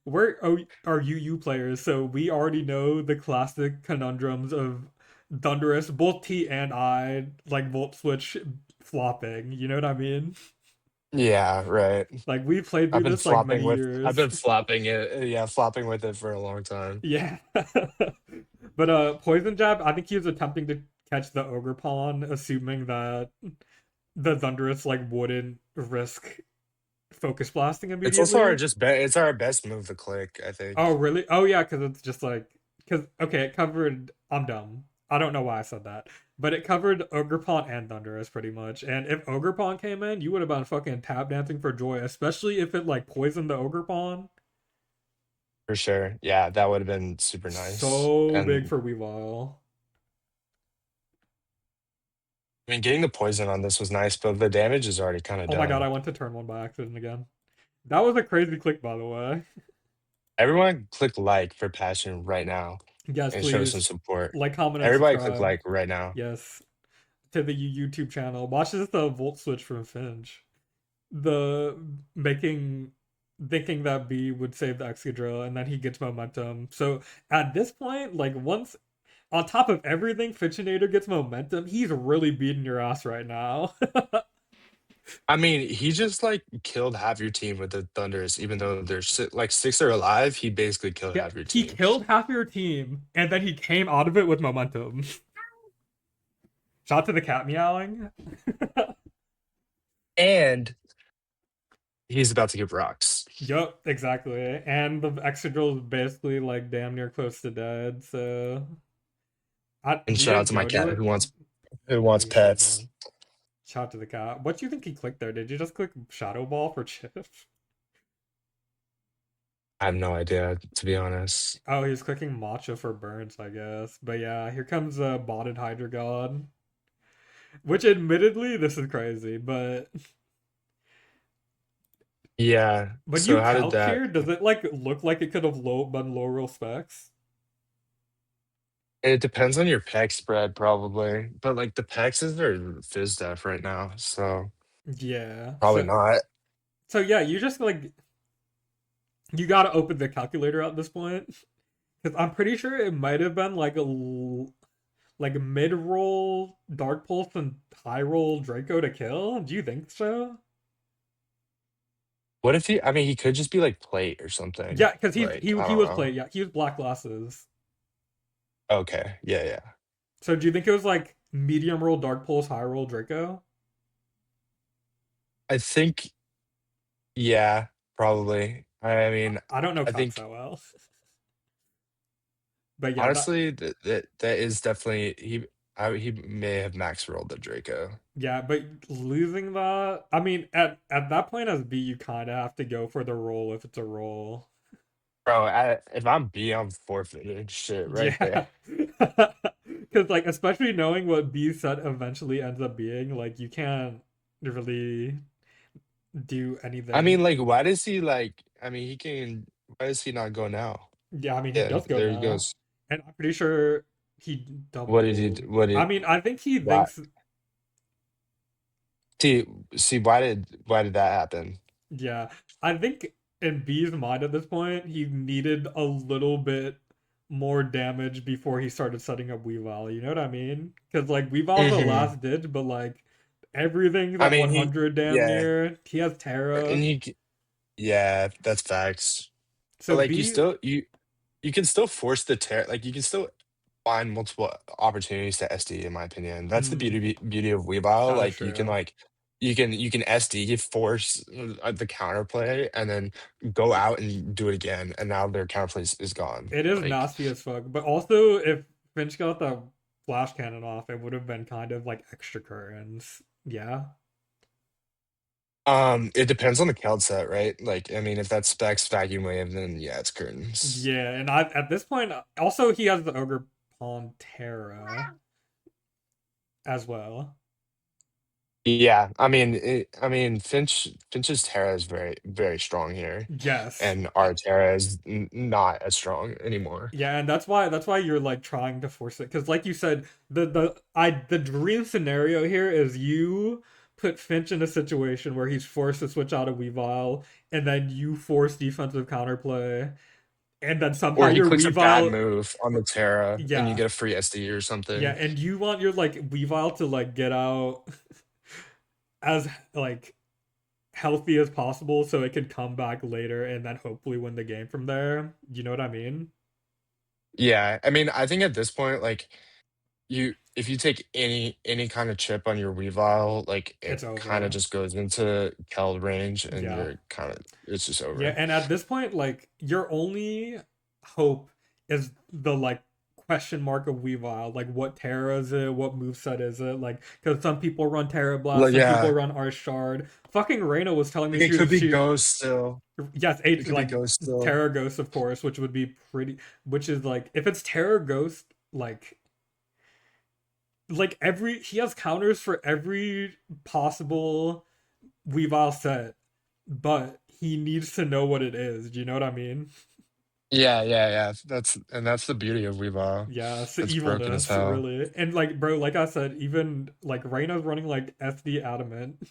Speaker 1: we're are UU players, so we already know the classic conundrums of Thunderous, both T and I, like Volt Switch flopping. You know what I mean?
Speaker 2: Yeah, right.
Speaker 1: Like we played through this like many
Speaker 2: I've
Speaker 1: years.
Speaker 2: been flopping it, yeah, flopping with it for a long time.
Speaker 1: Yeah. But Poison Jab, I think he was attempting to catch the Ogre Pawn, assuming that the Thunderous like wouldn't risk focus blasting
Speaker 2: It's also
Speaker 1: immediately.
Speaker 2: it's our best move to click, I
Speaker 1: Oh,
Speaker 2: think,
Speaker 1: really? Oh, yeah, because it's just like, because, okay, it covered. I'm dumb. I don't know why I said that. But it covered Ogerpon and Thunderous pretty much. And if Ogerpon came in, you would have been fucking tap dancing for joy, especially if it like poisoned the Ogerpon.
Speaker 2: for sure. Yeah, that would have been super nice.
Speaker 1: So big
Speaker 2: And
Speaker 1: for Weavile.
Speaker 2: I mean, getting the poison on this was nice, but the damage is already kind of
Speaker 1: Oh my god,
Speaker 2: done.
Speaker 1: I went to turn one by accident again. That was a crazy click, by the way.
Speaker 2: Everyone click like for Passion right now.
Speaker 1: Yes,
Speaker 2: and show some
Speaker 1: please.
Speaker 2: support.
Speaker 1: Like, comment, and
Speaker 2: Everybody click
Speaker 1: subscribe.
Speaker 2: like right now.
Speaker 1: Yes. To the YouTube channel. Watch this the volt switch from Finch. The making thinking that B would save the Excadrill and then he gets momentum. So at this point, like once on top of everything, Fitchinator gets momentum, he's really beating your ass right now.
Speaker 2: I mean, he just like killed half your team with the Thunders, even though there's like six are alive. He basically killed
Speaker 1: Yeah,
Speaker 2: half your
Speaker 1: he
Speaker 2: team.
Speaker 1: killed half your team and then he came out of it with momentum. Shot to the cat meowing.
Speaker 2: And he's about to get rocks.
Speaker 1: Yup, exactly. And the Excadrill is basically like damn near close to dead. So,
Speaker 2: And
Speaker 1: do you
Speaker 2: shout out
Speaker 1: think
Speaker 2: to my
Speaker 1: go to
Speaker 2: cat
Speaker 1: it?
Speaker 2: who
Speaker 1: Yeah,
Speaker 2: wants
Speaker 1: he should
Speaker 2: pets.
Speaker 1: then. Shout out to the cat. What do you think he clicked there? Did you just click Shadow Ball for Chip?
Speaker 2: I have no idea, to be honest.
Speaker 1: Oh, he's clicking Matcha for Burns, I guess. But yeah, here comes a botted Hydreigon. Which, admittedly, this is crazy.
Speaker 2: Yeah.
Speaker 1: When you
Speaker 2: So how did
Speaker 1: calc
Speaker 2: that?
Speaker 1: here, does it like look like it could have been low roll specs?
Speaker 2: It depends on your peg spread, probably. But like the pegs are fizz def right now, so
Speaker 1: Yeah.
Speaker 2: probably not.
Speaker 1: So yeah, you just like you gotta open the calculator at this point because I'm pretty sure it might have been like like mid roll Dark Pulse and high roll Draco to kill. Do you think so?
Speaker 2: What if he? I mean, he could just be like plate or something.
Speaker 1: Yeah, because
Speaker 2: Like I
Speaker 1: he
Speaker 2: don't
Speaker 1: was
Speaker 2: know.
Speaker 1: played. Yeah, he was black glasses.
Speaker 2: Okay. Yeah. Yeah.
Speaker 1: So do you think it was like medium roll Dark Pulse, high roll Draco?
Speaker 2: I think. Yeah. Probably. I mean,
Speaker 1: I don't know
Speaker 2: I
Speaker 1: Calc
Speaker 2: think
Speaker 1: that well, but yeah, that
Speaker 2: honestly that is definitely he. He may have max rolled the Draco.
Speaker 1: yeah, but losing that, I mean, at that point as B, you kind of have to go for the roll if it's a roll.
Speaker 2: Bro, if I'm B, I'm forfeiting shit right there.
Speaker 1: Yeah. Because, like, especially knowing what B set eventually ends up being, like, you can't really do
Speaker 2: I mean,
Speaker 1: anything.
Speaker 2: like, why does he like? I mean, he can. Why does he not go now?
Speaker 1: Yeah, I mean, he
Speaker 2: Yeah,
Speaker 1: does go
Speaker 2: there he
Speaker 1: now.
Speaker 2: goes.
Speaker 1: And I'm pretty sure he
Speaker 2: What did he?
Speaker 1: doubled.
Speaker 2: What
Speaker 1: I
Speaker 2: did?
Speaker 1: mean, I think he
Speaker 2: Why?
Speaker 1: thinks,
Speaker 2: See, see, why did that happen?
Speaker 1: yeah, I think in B's mind at this point, he needed a little bit more damage before he started setting up Weavile. You know what I mean? Because, like, Weavile's the
Speaker 2: Hmm.
Speaker 1: last ditch, but, like, everything's
Speaker 2: I
Speaker 1: at
Speaker 2: mean, he,
Speaker 1: 100 damn
Speaker 2: yeah,
Speaker 1: near. He has
Speaker 2: and
Speaker 1: Terra.
Speaker 2: yeah, that's facts. But
Speaker 1: So
Speaker 2: like,
Speaker 1: B,
Speaker 2: you can still force the tear. Like, you can still find multiple opportunities to SD. In my opinion, that's the
Speaker 1: mm,
Speaker 2: beauty of Weebile.
Speaker 1: that is
Speaker 2: Like, you can
Speaker 1: true.
Speaker 2: like. You can SD, force the counterplay, and then go out and do it again, and now their counterplay is gone.
Speaker 1: It is
Speaker 2: Like,
Speaker 1: nasty as fuck. But also, if Finch got the flash cannon off, it would have been kind of like extra currents. Yeah.
Speaker 2: it depends on the Keld set, right? Like, I mean, if that's specs vacuum wave, then yeah, it's curtains.
Speaker 1: Yeah, and I at this point also he has the Ogre Pawn Terra as well.
Speaker 2: Yeah, I mean, Finch's Terra is very strong here,
Speaker 1: Yes.
Speaker 2: and our Terra is not as strong anymore.
Speaker 1: Yeah, and that's why you're like trying to force it because like you said, the dream scenario here is you put Finch in a situation where he's forced to switch out of Weavile, and then you force defensive counterplay, and then somehow
Speaker 2: Or he
Speaker 1: your
Speaker 2: clicks a bad
Speaker 1: Weavile,
Speaker 2: move on the Terra, and you
Speaker 1: yeah,
Speaker 2: get a free SD or
Speaker 1: yeah,
Speaker 2: something.
Speaker 1: and you want your like Weavile to like get out as like healthy as possible so it could come back later and then hopefully win the game from there. You know what I mean?
Speaker 2: Yeah, I mean, I think at this point, like if you take any kind of chip on your Weavile, like it
Speaker 1: It's
Speaker 2: kind of
Speaker 1: over.
Speaker 2: just goes into Keld range, and
Speaker 1: Yeah.
Speaker 2: you're kind of it's just
Speaker 1: Yeah,
Speaker 2: over.
Speaker 1: and at this point, like your only hope is the like question mark of Weavile. Like what Terra is it? What moveset is it? Like because some people run Terra Blast,
Speaker 2: Well,
Speaker 1: some people
Speaker 2: yeah,
Speaker 1: run Arc Shard. Fucking Reina was telling me
Speaker 2: like it could be
Speaker 1: she
Speaker 2: Ghost still.
Speaker 1: yes,
Speaker 2: It could be
Speaker 1: like
Speaker 2: Ghost still.
Speaker 1: Terra Ghost, of course, which would be pretty. Which is like if it's Terra Ghost, like every he has counters for every possible Weavile set, but he needs to know what it is. Do you know what I mean?
Speaker 2: Yeah. That's the beauty of Weeball.
Speaker 1: Yeah, it's the
Speaker 2: It's broken as
Speaker 1: evilness,
Speaker 2: hell.
Speaker 1: really. And like, bro, like I said, even like Reyna's running like SD adamant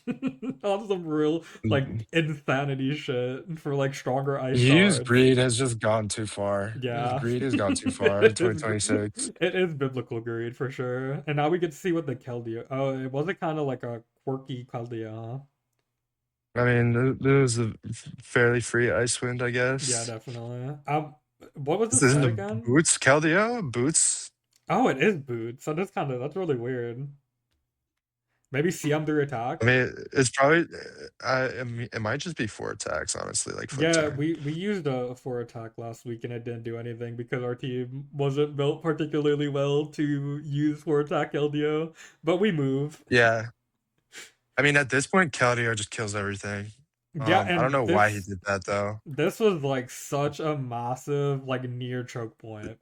Speaker 1: on some real
Speaker 2: Mm,
Speaker 1: like insanity shit for like stronger ice
Speaker 2: Hughes
Speaker 1: shards.
Speaker 2: greed has just gone too far. His
Speaker 1: Yeah,
Speaker 2: greed has gone too far in
Speaker 1: it is,
Speaker 2: 2026.
Speaker 1: it is biblical greed for sure. And now we get to see what the Keldeo. Oh, it wasn't kind of like a quirky Keldeo, huh?
Speaker 2: I mean, there was a fairly free Icewind, I
Speaker 1: Yeah,
Speaker 2: guess.
Speaker 1: definitely. What was the
Speaker 2: This isn't
Speaker 1: set
Speaker 2: a
Speaker 1: again?
Speaker 2: Boots Keldeo? Boots?
Speaker 1: Oh, it is boots. So that's kind of that's really weird. Maybe see under
Speaker 2: I
Speaker 1: attack.
Speaker 2: mean, it's probably, I mean, it might just be 4 attacks, honestly, like flip
Speaker 1: Yeah,
Speaker 2: turn.
Speaker 1: we used a four attack last week and it didn't do anything because our team wasn't built particularly well to use four attack LDO. But we move.
Speaker 2: Yeah. I mean, at this point, Keldeo just kills everything.
Speaker 1: Yeah,
Speaker 2: I don't
Speaker 1: and
Speaker 2: know why he did that, though.
Speaker 1: this was like such a massive like near choke point.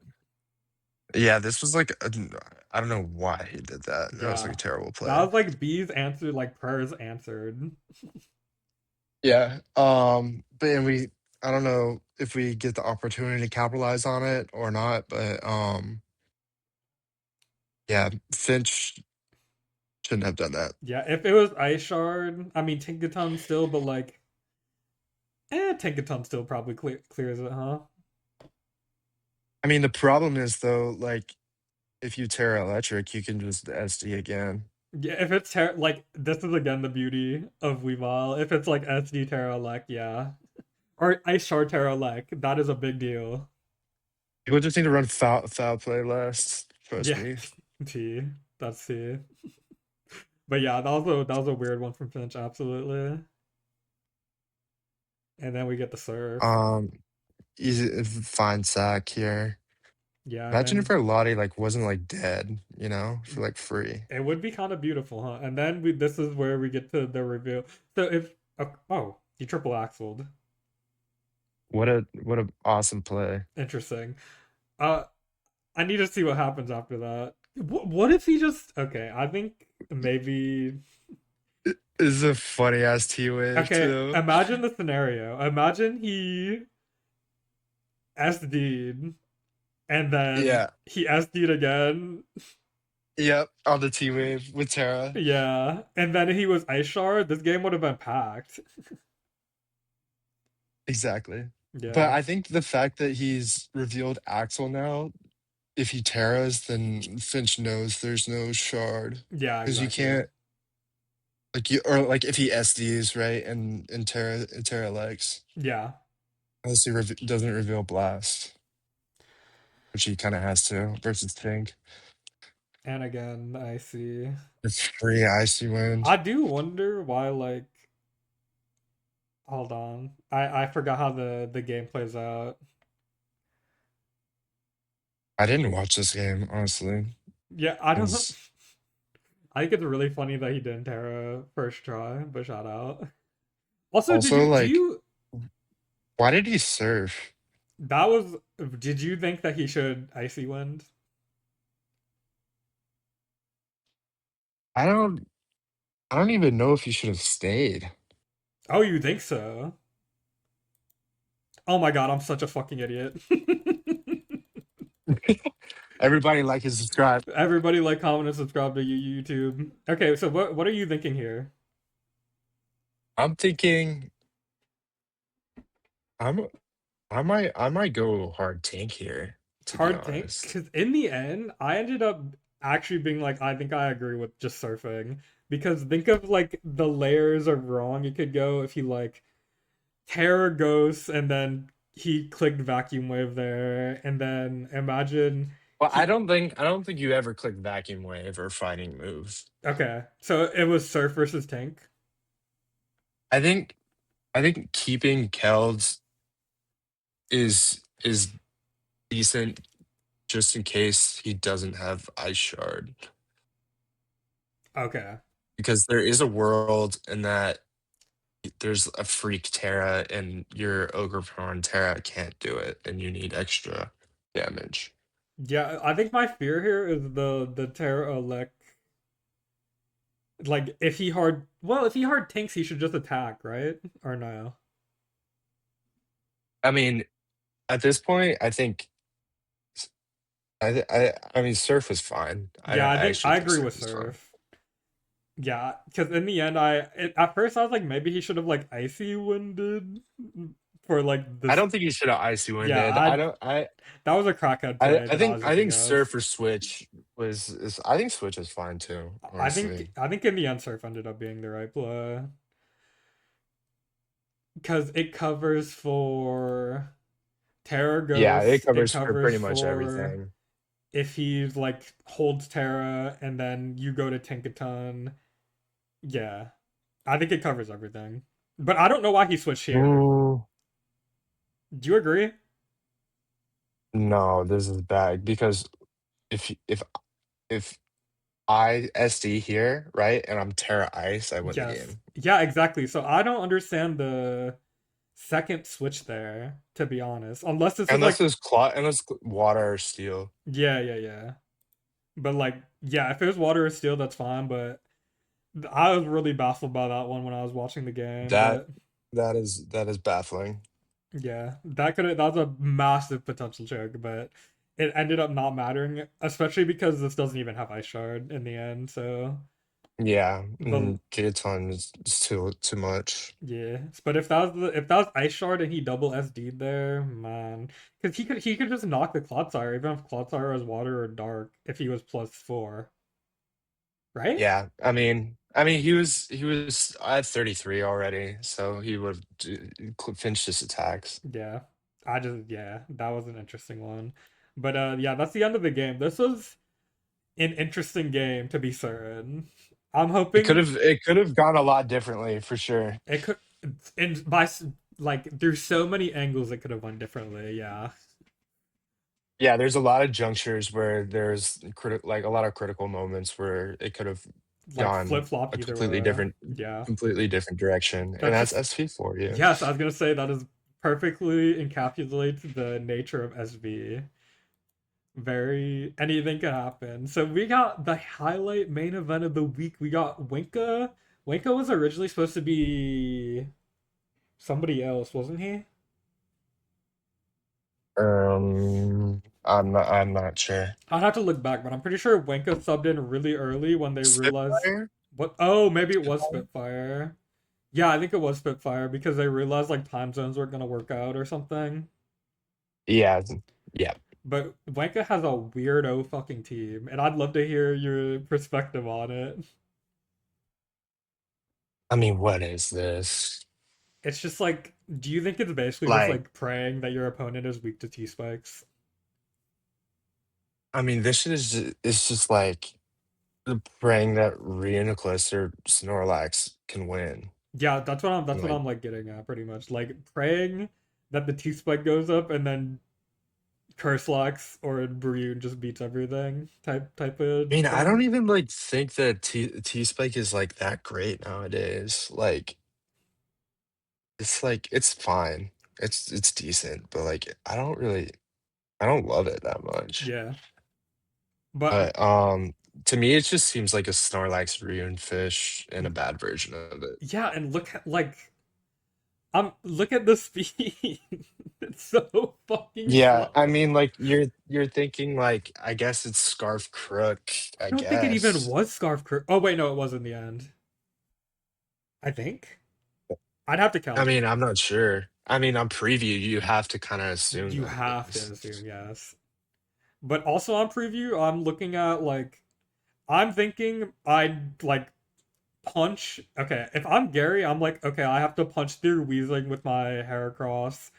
Speaker 2: Yeah, this was like, I don't know why he did that. That was like a
Speaker 1: Yeah.
Speaker 2: terrible
Speaker 1: That
Speaker 2: play.
Speaker 1: was like B's answer, like prayers answered.
Speaker 2: Yeah. But and I don't know if we get the opportunity to capitalize on it or not, but yeah, Finch shouldn't have done that.
Speaker 1: Yeah, if it was Ice Shard, I mean Tinkaton still, but like Tinkaton still probably clears it, huh?
Speaker 2: I mean, the problem is though, like if you tear electric, you can just SD again.
Speaker 1: Yeah, if it's like this is again the beauty of Weavile. If it's like SD Terra Lek, yeah. Or Ice Shard Terra Lek, that is a big deal.
Speaker 2: People just need to run foul play less. Trust
Speaker 1: Yeah.
Speaker 2: me.
Speaker 1: T. That's T. But yeah, that was a weird one from Finch, absolutely. And then we get the surf.
Speaker 2: Um, Easy fine sack here.
Speaker 1: Yeah, and
Speaker 2: Imagine if our
Speaker 1: then
Speaker 2: Lottie like wasn't like dead, for like free.
Speaker 1: it would be kind of beautiful, huh? And then we this is where we get to the reveal. So if oh, he triple axled.
Speaker 2: What a awesome play.
Speaker 1: Interesting. Uh I need to see what happens after that. What if he just okay? I think maybe
Speaker 2: This is a funny ass T wave
Speaker 1: okay.
Speaker 2: too.
Speaker 1: Imagine the scenario. Imagine he SD'd and then
Speaker 2: Yeah.
Speaker 1: he SD'd again.
Speaker 2: Yep. On the T wave with Terra.
Speaker 1: Yeah, and then he was Ice Shard. This game would have been packed.
Speaker 2: Exactly. But
Speaker 1: Yeah,
Speaker 2: I think the fact that he's revealed Axel now, if he Terras, then Finch knows there's no shard.
Speaker 1: yeah,
Speaker 2: Because you
Speaker 1: exactly.
Speaker 2: can't like you or like if he SDs, right, and Terra likes.
Speaker 1: Yeah,
Speaker 2: Unless he doesn't reveal Blast, which he kind of has to versus Tink.
Speaker 1: and again, I see.
Speaker 2: It's free icy wind.
Speaker 1: I do wonder why. Like, hold on, I forgot how the game plays out.
Speaker 2: I didn't watch this game honestly.
Speaker 1: Yeah, I don't.
Speaker 2: Because
Speaker 1: I think it's really funny that he didn't Terra first try, but shout out. Also,
Speaker 2: also
Speaker 1: do
Speaker 2: like,
Speaker 1: you
Speaker 2: why did he surf?
Speaker 1: that was did you think that he should Icy Wind?
Speaker 2: I don't. I don't even know if he should have stayed.
Speaker 1: Oh, you think so? Oh my god, I'm such a fucking idiot.
Speaker 2: Everybody like and subscribe.
Speaker 1: Everybody like, comment, and subscribe to YouTube. Okay, so what are you thinking here?
Speaker 2: I'm thinking I'm I might go hard tank here, to be
Speaker 1: Hard tank?
Speaker 2: honest.
Speaker 1: Because in the end, I ended up actually being like, I think I agree with just surfing. Because think of like the layers of wrong it could go if he like Terror Ghost and then he clicked Vacuum Wave there, and then imagine
Speaker 2: Well,
Speaker 1: he.
Speaker 2: I don't think you ever click vacuum wave or fighting move.
Speaker 1: Okay, so it was surf versus tank.
Speaker 2: I think I think keeping Keld is decent just in case he doesn't have Ice Shard.
Speaker 1: Okay.
Speaker 2: Because there is a world in that there's a freak Terra and your Ogre Prawn Terra can't do it and you need extra damage.
Speaker 1: Yeah, I think my fear here is the Terra Elec. Like if he hard tanks, he should just attack, right? Or no?
Speaker 2: I mean, At this point, I think I mean, Surf was fine.
Speaker 1: Yeah, I
Speaker 2: I
Speaker 1: think
Speaker 2: actually
Speaker 1: I
Speaker 2: think
Speaker 1: agree
Speaker 2: Surf
Speaker 1: with
Speaker 2: was fine.
Speaker 1: Surf. Yeah, because in the end, at first I was like maybe he should have like icy winded for like
Speaker 2: I
Speaker 1: this.
Speaker 2: don't think he should have icy
Speaker 1: Yeah,
Speaker 2: winded. I don't
Speaker 1: that was a crackhead play that I was
Speaker 2: I
Speaker 1: thinking
Speaker 2: think
Speaker 1: of.
Speaker 2: Surf or Switch I think Switch is fine too, honestly.
Speaker 1: I think in the end Surf ended up being the right play because it covers for Terra
Speaker 2: Yeah, it
Speaker 1: Ghost. It
Speaker 2: covers for
Speaker 1: covers
Speaker 2: pretty much
Speaker 1: for
Speaker 2: everything.
Speaker 1: if he like holds Terra and then you go to Tinkaton. Yeah, I think it covers everything. But I don't know why he switched here.
Speaker 2: Mm,
Speaker 1: Do you agree?
Speaker 2: no, this is bad because if if I SD here, right, and I'm Terra Ice, I win the
Speaker 1: Yes.
Speaker 2: game.
Speaker 1: Yeah, exactly. So I don't understand the second switch there, to be honest. Unless this is like,
Speaker 2: Unless water or steel.
Speaker 1: yeah, yeah, yeah. But like, yeah, if it was water or steel, that's fine. But I was really baffled by that one when I was watching the game.
Speaker 2: That
Speaker 1: But
Speaker 2: that is baffling.
Speaker 1: yeah, that was a massive potential choke, but it ended up not mattering, especially because this doesn't even have ice shard in the end. So
Speaker 2: Yeah,
Speaker 1: the
Speaker 2: Gigaton is too much.
Speaker 1: yeah, but if that was ice shard and he double SD'd there, man, because he could just knock the Clotsire even if Clotsire was water or dark if he was +4, right?
Speaker 2: Yeah, he was at 33 already, so he would finished his attacks.
Speaker 1: Yeah, yeah, that was an interesting one, but yeah, that's the end of the game. This was an interesting game to be certain. I'm hoping
Speaker 2: It could have gone a lot differently for sure.
Speaker 1: it could, and like there's so many angles it could have went differently. Yeah,
Speaker 2: Yeah, there's a lot of junctures where like a lot of critical moments where it could have
Speaker 1: like flip
Speaker 2: gone
Speaker 1: flop
Speaker 2: a
Speaker 1: either way. Yeah,
Speaker 2: completely different direction, and
Speaker 1: that's
Speaker 2: that's
Speaker 1: just
Speaker 2: SV for you.
Speaker 1: yes. I was gonna say that is perfectly encapsulates the nature of SV. Very anything can happen. So we got the highlight main event of the week. We got Winka. Winka was originally supposed to be somebody else, wasn't he?
Speaker 2: I'm not sure.
Speaker 1: I'd have to look back, but I'm pretty sure Winka subbed in really early when they realized
Speaker 2: Spitfire?
Speaker 1: what. Oh, maybe it was
Speaker 2: Spitfire?
Speaker 1: Spitfire. Yeah, I think it was Spitfire because they realized like time zones weren't gonna work out or something.
Speaker 2: Yeah, yeah.
Speaker 1: But Wanka has a weirdo fucking team, and I'd love to hear your perspective on it.
Speaker 2: I mean, what is this?
Speaker 1: It's just like, do you think it's basically just
Speaker 2: Like,
Speaker 1: like praying that your opponent is weak to T spikes?
Speaker 2: I mean, this shit is it's just like praying that Reuniclus or Snorlax can win.
Speaker 1: Yeah,
Speaker 2: And
Speaker 1: that's what
Speaker 2: like,
Speaker 1: I'm like getting at pretty much. Like praying that the T spike goes up and then Curse Locks or Brune just beats everything type of
Speaker 2: I mean, I don't
Speaker 1: thing.
Speaker 2: even like think that T Spike is like that great nowadays. Like it's fine. It's decent, but like I don't love it that much.
Speaker 1: Yeah, but
Speaker 2: But to me it just seems like a Snorlax Rune fish and a bad version of it.
Speaker 1: yeah, and look at like look at the speed. It's so fucking
Speaker 2: Yeah, I
Speaker 1: slow.
Speaker 2: mean like you're thinking like I guess it's Scarf Crook,
Speaker 1: I
Speaker 2: I
Speaker 1: don't think it even
Speaker 2: guess.
Speaker 1: was Scarf Cur. Oh wait, no, it was in the end. I think I'd have to
Speaker 2: I mean,
Speaker 1: calculate.
Speaker 2: I'm not sure. I mean, on preview, you have to kind of assume
Speaker 1: You
Speaker 2: that it
Speaker 1: have to
Speaker 2: is.
Speaker 1: assume yes, but also on preview, I'm looking at like I'm thinking I'd like punch. Okay, if I'm Gary, I'm like okay, I have to punch through Weezing with my Heracross.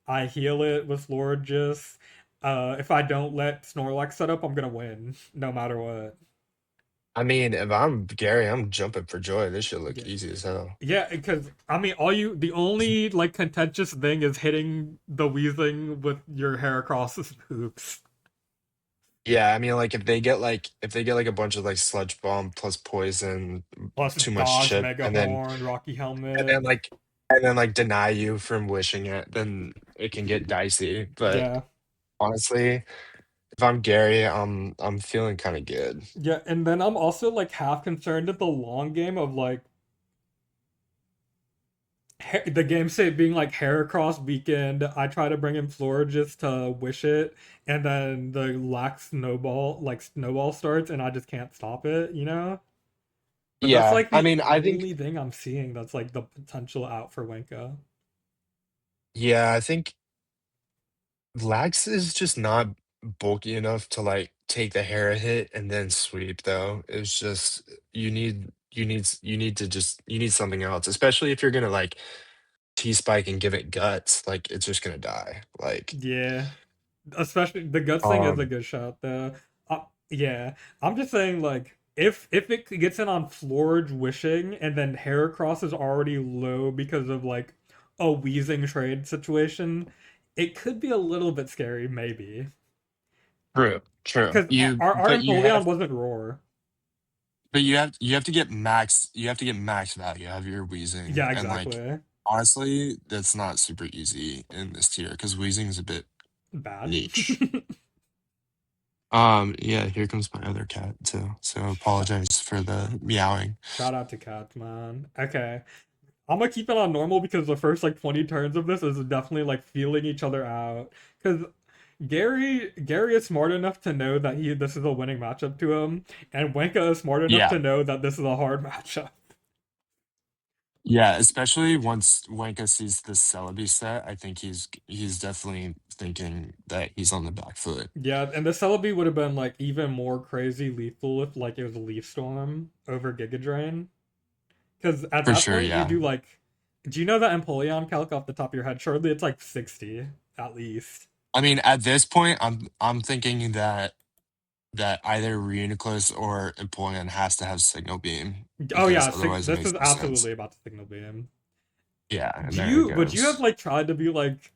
Speaker 1: I heal it with Florges. If I don't let Snorlax set up, I'm gonna win no matter what.
Speaker 2: I mean, if I'm Gary, I'm jumping for joy. This should look
Speaker 1: Yeah.
Speaker 2: easy as hell.
Speaker 1: Yeah, because I mean, the only like contentious thing is hitting the Weezing with your Heracross's hoops,
Speaker 2: Yeah, I mean, like if they get like a bunch of like sludge bomb plus poison,
Speaker 1: plus
Speaker 2: too much
Speaker 1: dodge,
Speaker 2: chip,
Speaker 1: Mega Horn, Rocky
Speaker 2: and
Speaker 1: Helmet.
Speaker 2: then like and then like deny you from wishing it, then it can get dicey. But
Speaker 1: Yeah,
Speaker 2: honestly, if I'm Gary, I'm feeling kind of good.
Speaker 1: yeah, and then I'm also like half concerned at the long game of like The game state being like Heracross weekend. I try to bring in Florges to wish it, and then the lax snowball starts, and I just can't stop it. But that's
Speaker 2: Yeah,
Speaker 1: like
Speaker 2: I
Speaker 1: the
Speaker 2: mean, I think
Speaker 1: only thing I'm seeing that's like the potential out for Wenka.
Speaker 2: yeah, I think Lax is just not bulky enough to, like, take the Hera hit and then sweep, though. It's just you need to just you need something else, especially if you're gonna, like, T-spike and give it guts, like, it's just gonna die, like,
Speaker 1: Yeah, especially the guts thing is a
Speaker 2: um
Speaker 1: good shot though. Yeah, I'm just saying like if it gets in on Florge wishing and then Heracross is already low because of like a wheezing trade situation, it could be a little bit scary maybe
Speaker 2: True, true.
Speaker 1: because our Empoleon wasn't roar.
Speaker 2: You have to get max value out of your wheezing,
Speaker 1: Yeah,
Speaker 2: and, like,
Speaker 1: exactly.
Speaker 2: honestly, that's not super easy in this tier because wheezing is a bit
Speaker 1: Bad.
Speaker 2: niche. Yeah, here comes my other cat too, so
Speaker 1: Sh-
Speaker 2: apologize for the meowing.
Speaker 1: Shout out to cats, man. Okay. I'm gonna keep it on normal because the first like 20 turns of this is definitely like feeling each other out. Because Gary is smart enough to know that he this is a winning matchup to him, and Wenka is smart enough
Speaker 2: Yeah,
Speaker 1: to know that this is a hard matchup.
Speaker 2: yeah, especially once Wanka sees the Celebi set, I think he's definitely thinking that he's on the back foot.
Speaker 1: Yeah, and the Celebi would have been like even more crazy lethal if like it was Leaf Storm over Giga Drain. Because at
Speaker 2: For
Speaker 1: that
Speaker 2: sure,
Speaker 1: point you
Speaker 2: yeah.
Speaker 1: do like, do you know that Empoleon calc off the top of your head? Surely it's like 60 at least.
Speaker 2: I mean, at this point, I'm thinking that either Reuniclus or Empoleon has to have Signal Beam
Speaker 1: Oh
Speaker 2: because
Speaker 1: yeah,
Speaker 2: otherwise it
Speaker 1: this
Speaker 2: makes
Speaker 1: is
Speaker 2: no sense.
Speaker 1: absolutely about to signal beam.
Speaker 2: Yeah, and there it
Speaker 1: Would you have
Speaker 2: goes.
Speaker 1: like tried to be like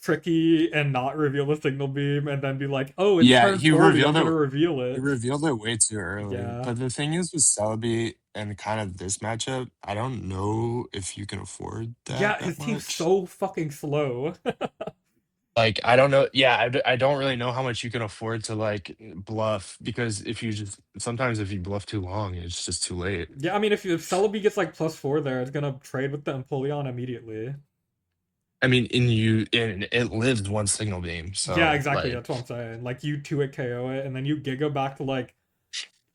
Speaker 1: tricky and not reveal the signal beam and then be like, oh, it's
Speaker 2: Yeah,
Speaker 1: turn 40, I'm gonna reveal
Speaker 2: he
Speaker 1: it.
Speaker 2: revealed it way too early.
Speaker 1: Yeah.
Speaker 2: But the thing is with Celebi and kind of this matchup, I don't know if you can afford
Speaker 1: Yeah,
Speaker 2: that
Speaker 1: his team's
Speaker 2: much.
Speaker 1: so fucking slow.
Speaker 2: Like, I don't know. Yeah, I don't really know how much you can afford to like bluff because if you just sometimes if you bluff too long, it's just too late.
Speaker 1: Yeah, I mean if Celebi gets like +4 there, it's gonna trade with the Empoleon immediately.
Speaker 2: I mean, in it lives one signal beam,
Speaker 1: Yeah,
Speaker 2: so
Speaker 1: exactly,
Speaker 2: like
Speaker 1: that's what I'm saying. Like you 2-hit KO it and then you Giga back to like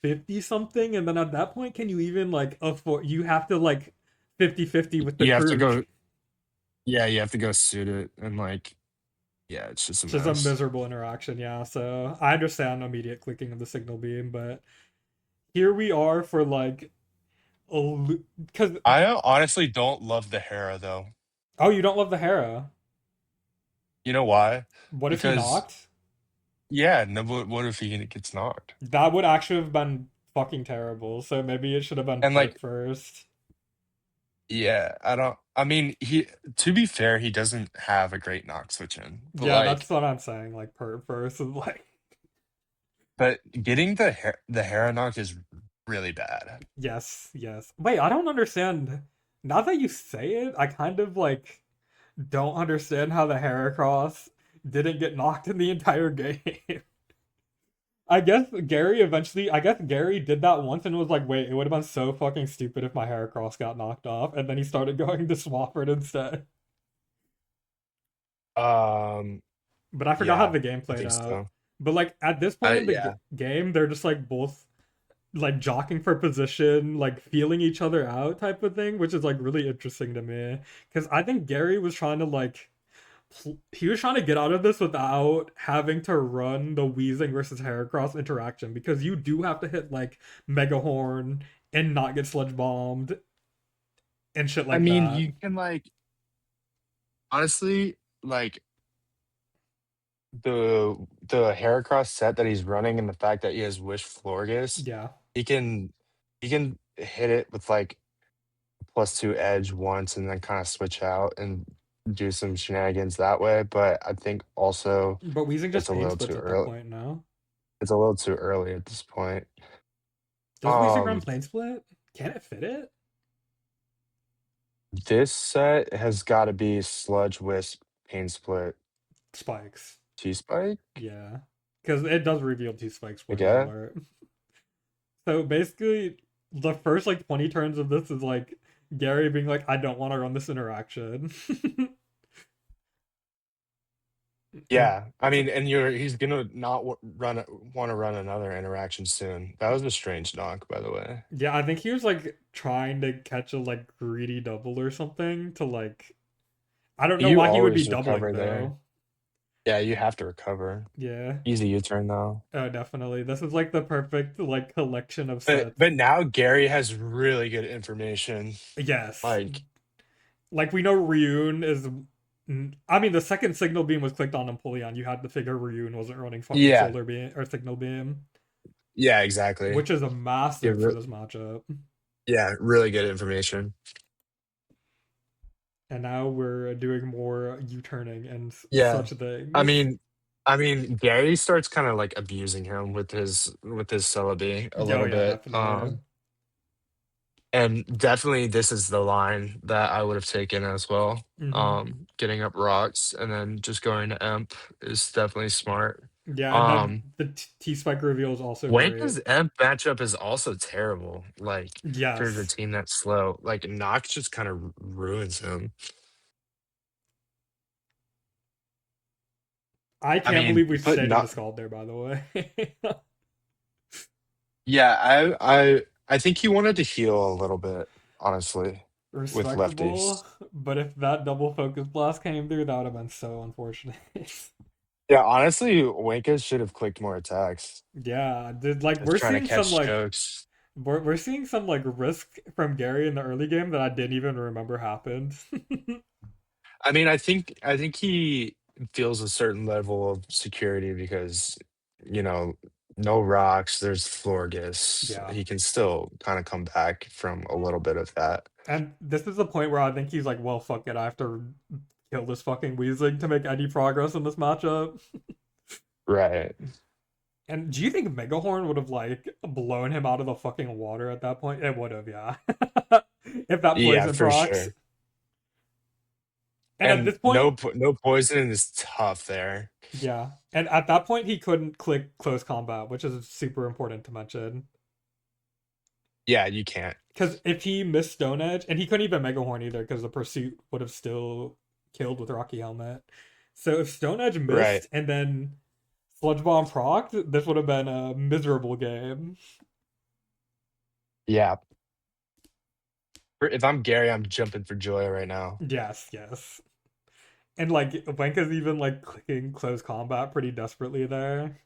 Speaker 1: 50 something, and then at that point can you even like afford you have to like 50-50 with the
Speaker 2: you have to
Speaker 1: crew.
Speaker 2: go. Yeah, you have to go suit it and like yeah, it's just a
Speaker 1: Just a
Speaker 2: mess.
Speaker 1: miserable interaction, yeah. So I understand immediate clicking of the signal beam, but here we are for like because
Speaker 2: I honestly don't love the Hera though.
Speaker 1: oh, you don't love the Hera.
Speaker 2: You know why?
Speaker 1: What if he
Speaker 2: Because
Speaker 1: knocked?
Speaker 2: yeah, no, what if he gets knocked?
Speaker 1: That would actually have been fucking terrible. So maybe it should have been
Speaker 2: And
Speaker 1: perp
Speaker 2: like,
Speaker 1: first.
Speaker 2: yeah, I don't. I mean, he to be fair, he doesn't have a great knock switch in,
Speaker 1: Yeah, that's what I'm saying. Like perp first is like
Speaker 2: but getting the Hera knock is really bad.
Speaker 1: yes, yes. Wait, I don't understand. Now that you say it, I kind of like don't understand how the Heracross didn't get knocked in the entire game. I guess Gary did that once and was like, wait, it would have been so fucking stupid if my Heracross got knocked off. And then he started going to Swampert instead.
Speaker 2: Um,
Speaker 1: But I forgot how
Speaker 2: yeah,
Speaker 1: the game
Speaker 2: I
Speaker 1: played
Speaker 2: think
Speaker 1: out.
Speaker 2: so.
Speaker 1: But like at this point
Speaker 2: I
Speaker 1: in the
Speaker 2: yeah.
Speaker 1: game, they're just like both like jockeying for position, like feeling each other out type of thing, which is like really interesting to me. Because I think Gary was trying to like he was trying to get out of this without having to run the Weezing versus Heracross interaction because you do have to hit like Megahorn and not get sludge bombed and shit
Speaker 2: I
Speaker 1: like
Speaker 2: mean,
Speaker 1: that.
Speaker 2: you can like honestly like the Heracross set that he's running and the fact that he has Wish Florges,
Speaker 1: Yeah,
Speaker 2: he can he can hit it with like +2 edge once and then kind of switch out and do some shenanigans that way. But I think also
Speaker 1: but Weezing
Speaker 2: it's
Speaker 1: just
Speaker 2: a
Speaker 1: pain
Speaker 2: little too
Speaker 1: splits at that
Speaker 2: early.
Speaker 1: point now.
Speaker 2: It's a little too early at this point.
Speaker 1: Does Weezing run
Speaker 2: Um,
Speaker 1: plane split? Can it fit it?
Speaker 2: this set has got to be Sludge Wisp Pain Split
Speaker 1: Spikes.
Speaker 2: T Spike,
Speaker 1: Yeah, because it does reveal two spikes.
Speaker 2: I
Speaker 1: Spoiler
Speaker 2: guess.
Speaker 1: alert. So basically, the first like 20 turns of this is like Gary being like, I don't want to run this interaction. And
Speaker 2: Yeah, I mean, and he's gonna not want to run another interaction soon. That was a strange knock, by the way.
Speaker 1: yeah, I think he was like trying to catch a like greedy double or something to like I don't know
Speaker 2: You
Speaker 1: why he would be
Speaker 2: always
Speaker 1: doubling
Speaker 2: recover there.
Speaker 1: though.
Speaker 2: Yeah, you have to recover.
Speaker 1: Yeah.
Speaker 2: Easy U-turn though.
Speaker 1: Oh, definitely. This is like the perfect like collection of
Speaker 2: But
Speaker 1: sets.
Speaker 2: but now Gary has really good information.
Speaker 1: Yes.
Speaker 2: Like,
Speaker 1: Like we know Ryun is I mean the second signal beam was clicked on Empoleon. You had to figure Ryun wasn't running fucking
Speaker 2: yeah,
Speaker 1: solar beam or signal beam,
Speaker 2: yeah, exactly.
Speaker 1: which is a
Speaker 2: Yeah,
Speaker 1: massive for this matchup.
Speaker 2: yeah, really good information.
Speaker 1: And now we're doing more U-turning and
Speaker 2: Yeah.
Speaker 1: such
Speaker 2: I
Speaker 1: things.
Speaker 2: mean Gary starts kind of like abusing him with his Celebi a
Speaker 1: Oh
Speaker 2: little
Speaker 1: yeah,
Speaker 2: bit.
Speaker 1: definitely.
Speaker 2: And definitely this is the line that I would have taken as well.
Speaker 1: Hmm.
Speaker 2: Getting up rocks and then just going to Emp is definitely smart.
Speaker 1: Yeah, and then
Speaker 2: Um,
Speaker 1: the T Spike reveal is also great.
Speaker 2: Wanka's Emp matchup is also terrible. Like for the
Speaker 1: Yes,
Speaker 2: team that's slow, like Nox just kind of ruins him.
Speaker 1: I
Speaker 2: I
Speaker 1: can't
Speaker 2: mean,
Speaker 1: believe we
Speaker 2: but
Speaker 1: stayed into
Speaker 2: not.
Speaker 1: Scald there. By the way,
Speaker 2: Yeah, I think he wanted to heal a little bit, honestly, with
Speaker 1: respectable.
Speaker 2: lefties.
Speaker 1: But if that double focus blast came through, that would have been so unfortunate.
Speaker 2: Yeah, honestly, Wanka should have clicked more attacks.
Speaker 1: Yeah, did like
Speaker 2: Just trying to catch chokes.
Speaker 1: we're seeing some like risk from Gary in the early game that I didn't even remember happened.
Speaker 2: I mean, I think he feels a certain level of security because, you know, no rocks, there's Florges.
Speaker 1: Yeah.
Speaker 2: He can still kind of come back from a little bit of that.
Speaker 1: And this is the point where I think he's like, well, fuck it, I have to kill this fucking Weezing to make any progress in this matchup.
Speaker 2: Right.
Speaker 1: And do you think Megahorn would have like blown him out of the fucking water at that point? It would have, yeah. If that
Speaker 2: Yeah,
Speaker 1: poison
Speaker 2: for
Speaker 1: procs.
Speaker 2: sure.
Speaker 1: And at
Speaker 2: And
Speaker 1: this point,
Speaker 2: no poison is tough there.
Speaker 1: yeah. And at that point, he couldn't click close combat, which is super important to mention.
Speaker 2: Yeah, you can't.
Speaker 1: Because if he missed Stone Edge, and he couldn't even Mega Horn either, because the pursuit would have still killed with Rocky Helmet. So if Stone Edge
Speaker 2: Right.
Speaker 1: missed and then Sludge Bomb procced, this would have been a miserable game.
Speaker 2: Yeah. If I'm Gary, I'm jumping for joy right now.
Speaker 1: Yes, yes. And like Wenka's even like clicking close combat pretty desperately there.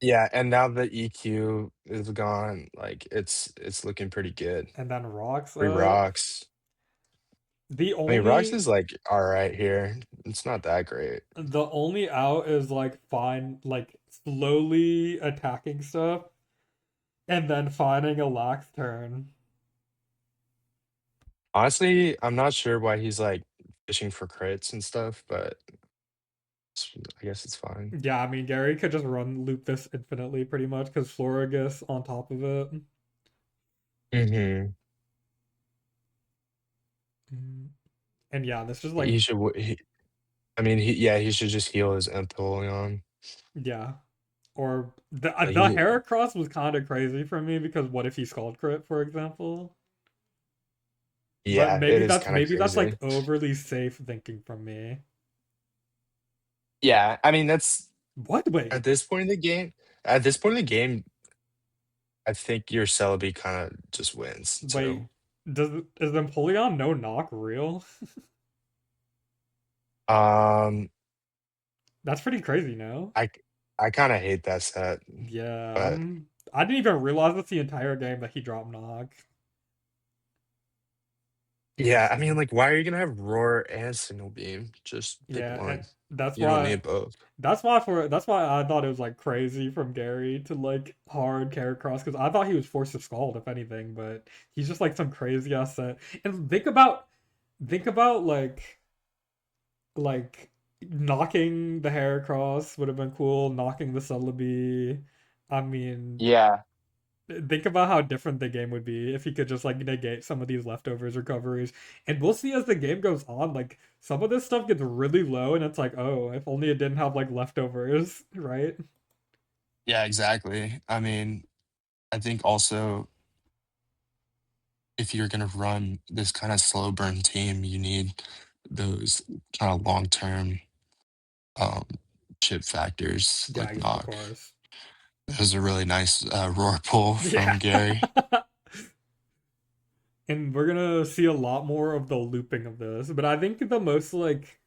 Speaker 2: Yeah, and now the EQ is gone, like it's looking pretty good.
Speaker 1: And then rocks
Speaker 2: Three
Speaker 1: up.
Speaker 2: rocks.
Speaker 1: The
Speaker 2: I mean, rocks
Speaker 1: only
Speaker 2: is like all right here. It's not that great.
Speaker 1: the only out is like find like slowly attacking stuff and then finding a lax turn.
Speaker 2: Honestly, I'm not sure why he's like fishing for crits and stuff, but I guess it's fine.
Speaker 1: Yeah, I mean Gary could just run loop this infinitely pretty much because Florigus on top of it.
Speaker 2: Hmm.
Speaker 1: Mm. And yeah, this is like
Speaker 2: He should. I mean, yeah, he should just heal his Empoleon.
Speaker 1: yeah. Or
Speaker 2: Like
Speaker 1: the
Speaker 2: he,
Speaker 1: Heracross was kind of crazy for me because what if he Scald crit, for example? But
Speaker 2: yeah, it is kind of
Speaker 1: maybe that's like
Speaker 2: crazy.
Speaker 1: overly safe thinking from me.
Speaker 2: Yeah, I mean that's
Speaker 1: What?
Speaker 2: at
Speaker 1: Wait,
Speaker 2: this point in the game. At this point in the game, I think your Celebi kind of just wins
Speaker 1: wait.
Speaker 2: too.
Speaker 1: Does is Empoleon no knock real?
Speaker 2: Um,
Speaker 1: That's pretty crazy, no?
Speaker 2: I I kind of hate that set,
Speaker 1: Yeah,
Speaker 2: but
Speaker 1: I didn't even realize this the entire game that he dropped knock.
Speaker 2: yeah, I mean,
Speaker 1: Interesting.
Speaker 2: like, why are you gonna have Roar and Signal Beam? Just pick
Speaker 1: Yeah, and
Speaker 2: one.
Speaker 1: that's
Speaker 2: You don't
Speaker 1: why
Speaker 2: need both.
Speaker 1: that's why I thought it was like crazy from Gary to like hard Caracross because I thought he was forced to Scald if anything, but he's just like some crazy ass set. And think about like knocking the Heracross would have been cool. Knocking the Celebi. I mean,
Speaker 2: Yeah,
Speaker 1: think about how different the game would be if he could just like negate some of these leftovers recoveries. And we'll see as the game goes on, like some of this stuff gets really low, and it's like, oh, if only it didn't have like leftovers, right?
Speaker 2: yeah, exactly. I mean, I think also if you're gonna run this kind of slow burn team, you need those kind of long term um, chip factors
Speaker 1: Yeah,
Speaker 2: like
Speaker 1: of
Speaker 2: knock.
Speaker 1: course.
Speaker 2: That was a really nice roar pull
Speaker 1: Yeah.
Speaker 2: from Gary.
Speaker 1: And we're gonna see a lot more of the looping of this. But I think the most like